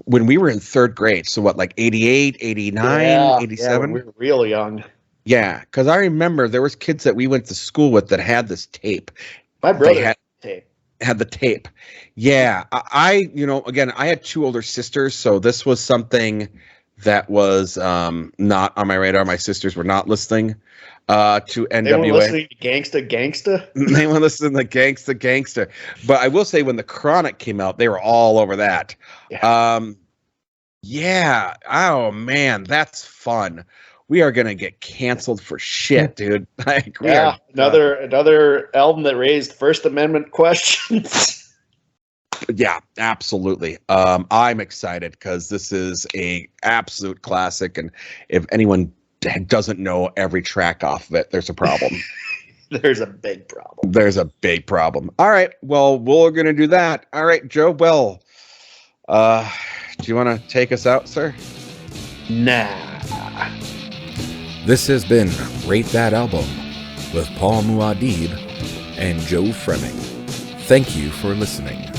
when we were in 3rd grade. So what, like 88, 89, 87? We were real young. Yeah, because I remember there was kids that we went to school with that had this tape. My brother had the tape. Yeah, I had 2 older sisters, so this was something that was not on my radar. My sisters were not listening to NWA. They were listening to Gangsta. They were listening to Gangsta. But I will say, when the Chronic came out, they were all over that. Yeah. Yeah. Oh man, that's fun. We are gonna get canceled for shit, dude. Like, Yeah, another album that raised First Amendment questions. Yeah, absolutely. I'm excited because this is a absolute classic, and if anyone doesn't know every track off of it, there's a problem. There's a big problem. There's a big problem. All right, well, we're gonna do that. All right, Joe Bell. Do you want to take us out, sir? Nah. This has been Rate That Album with Paul Muad'Dib and Joe Fremming. Thank you for listening.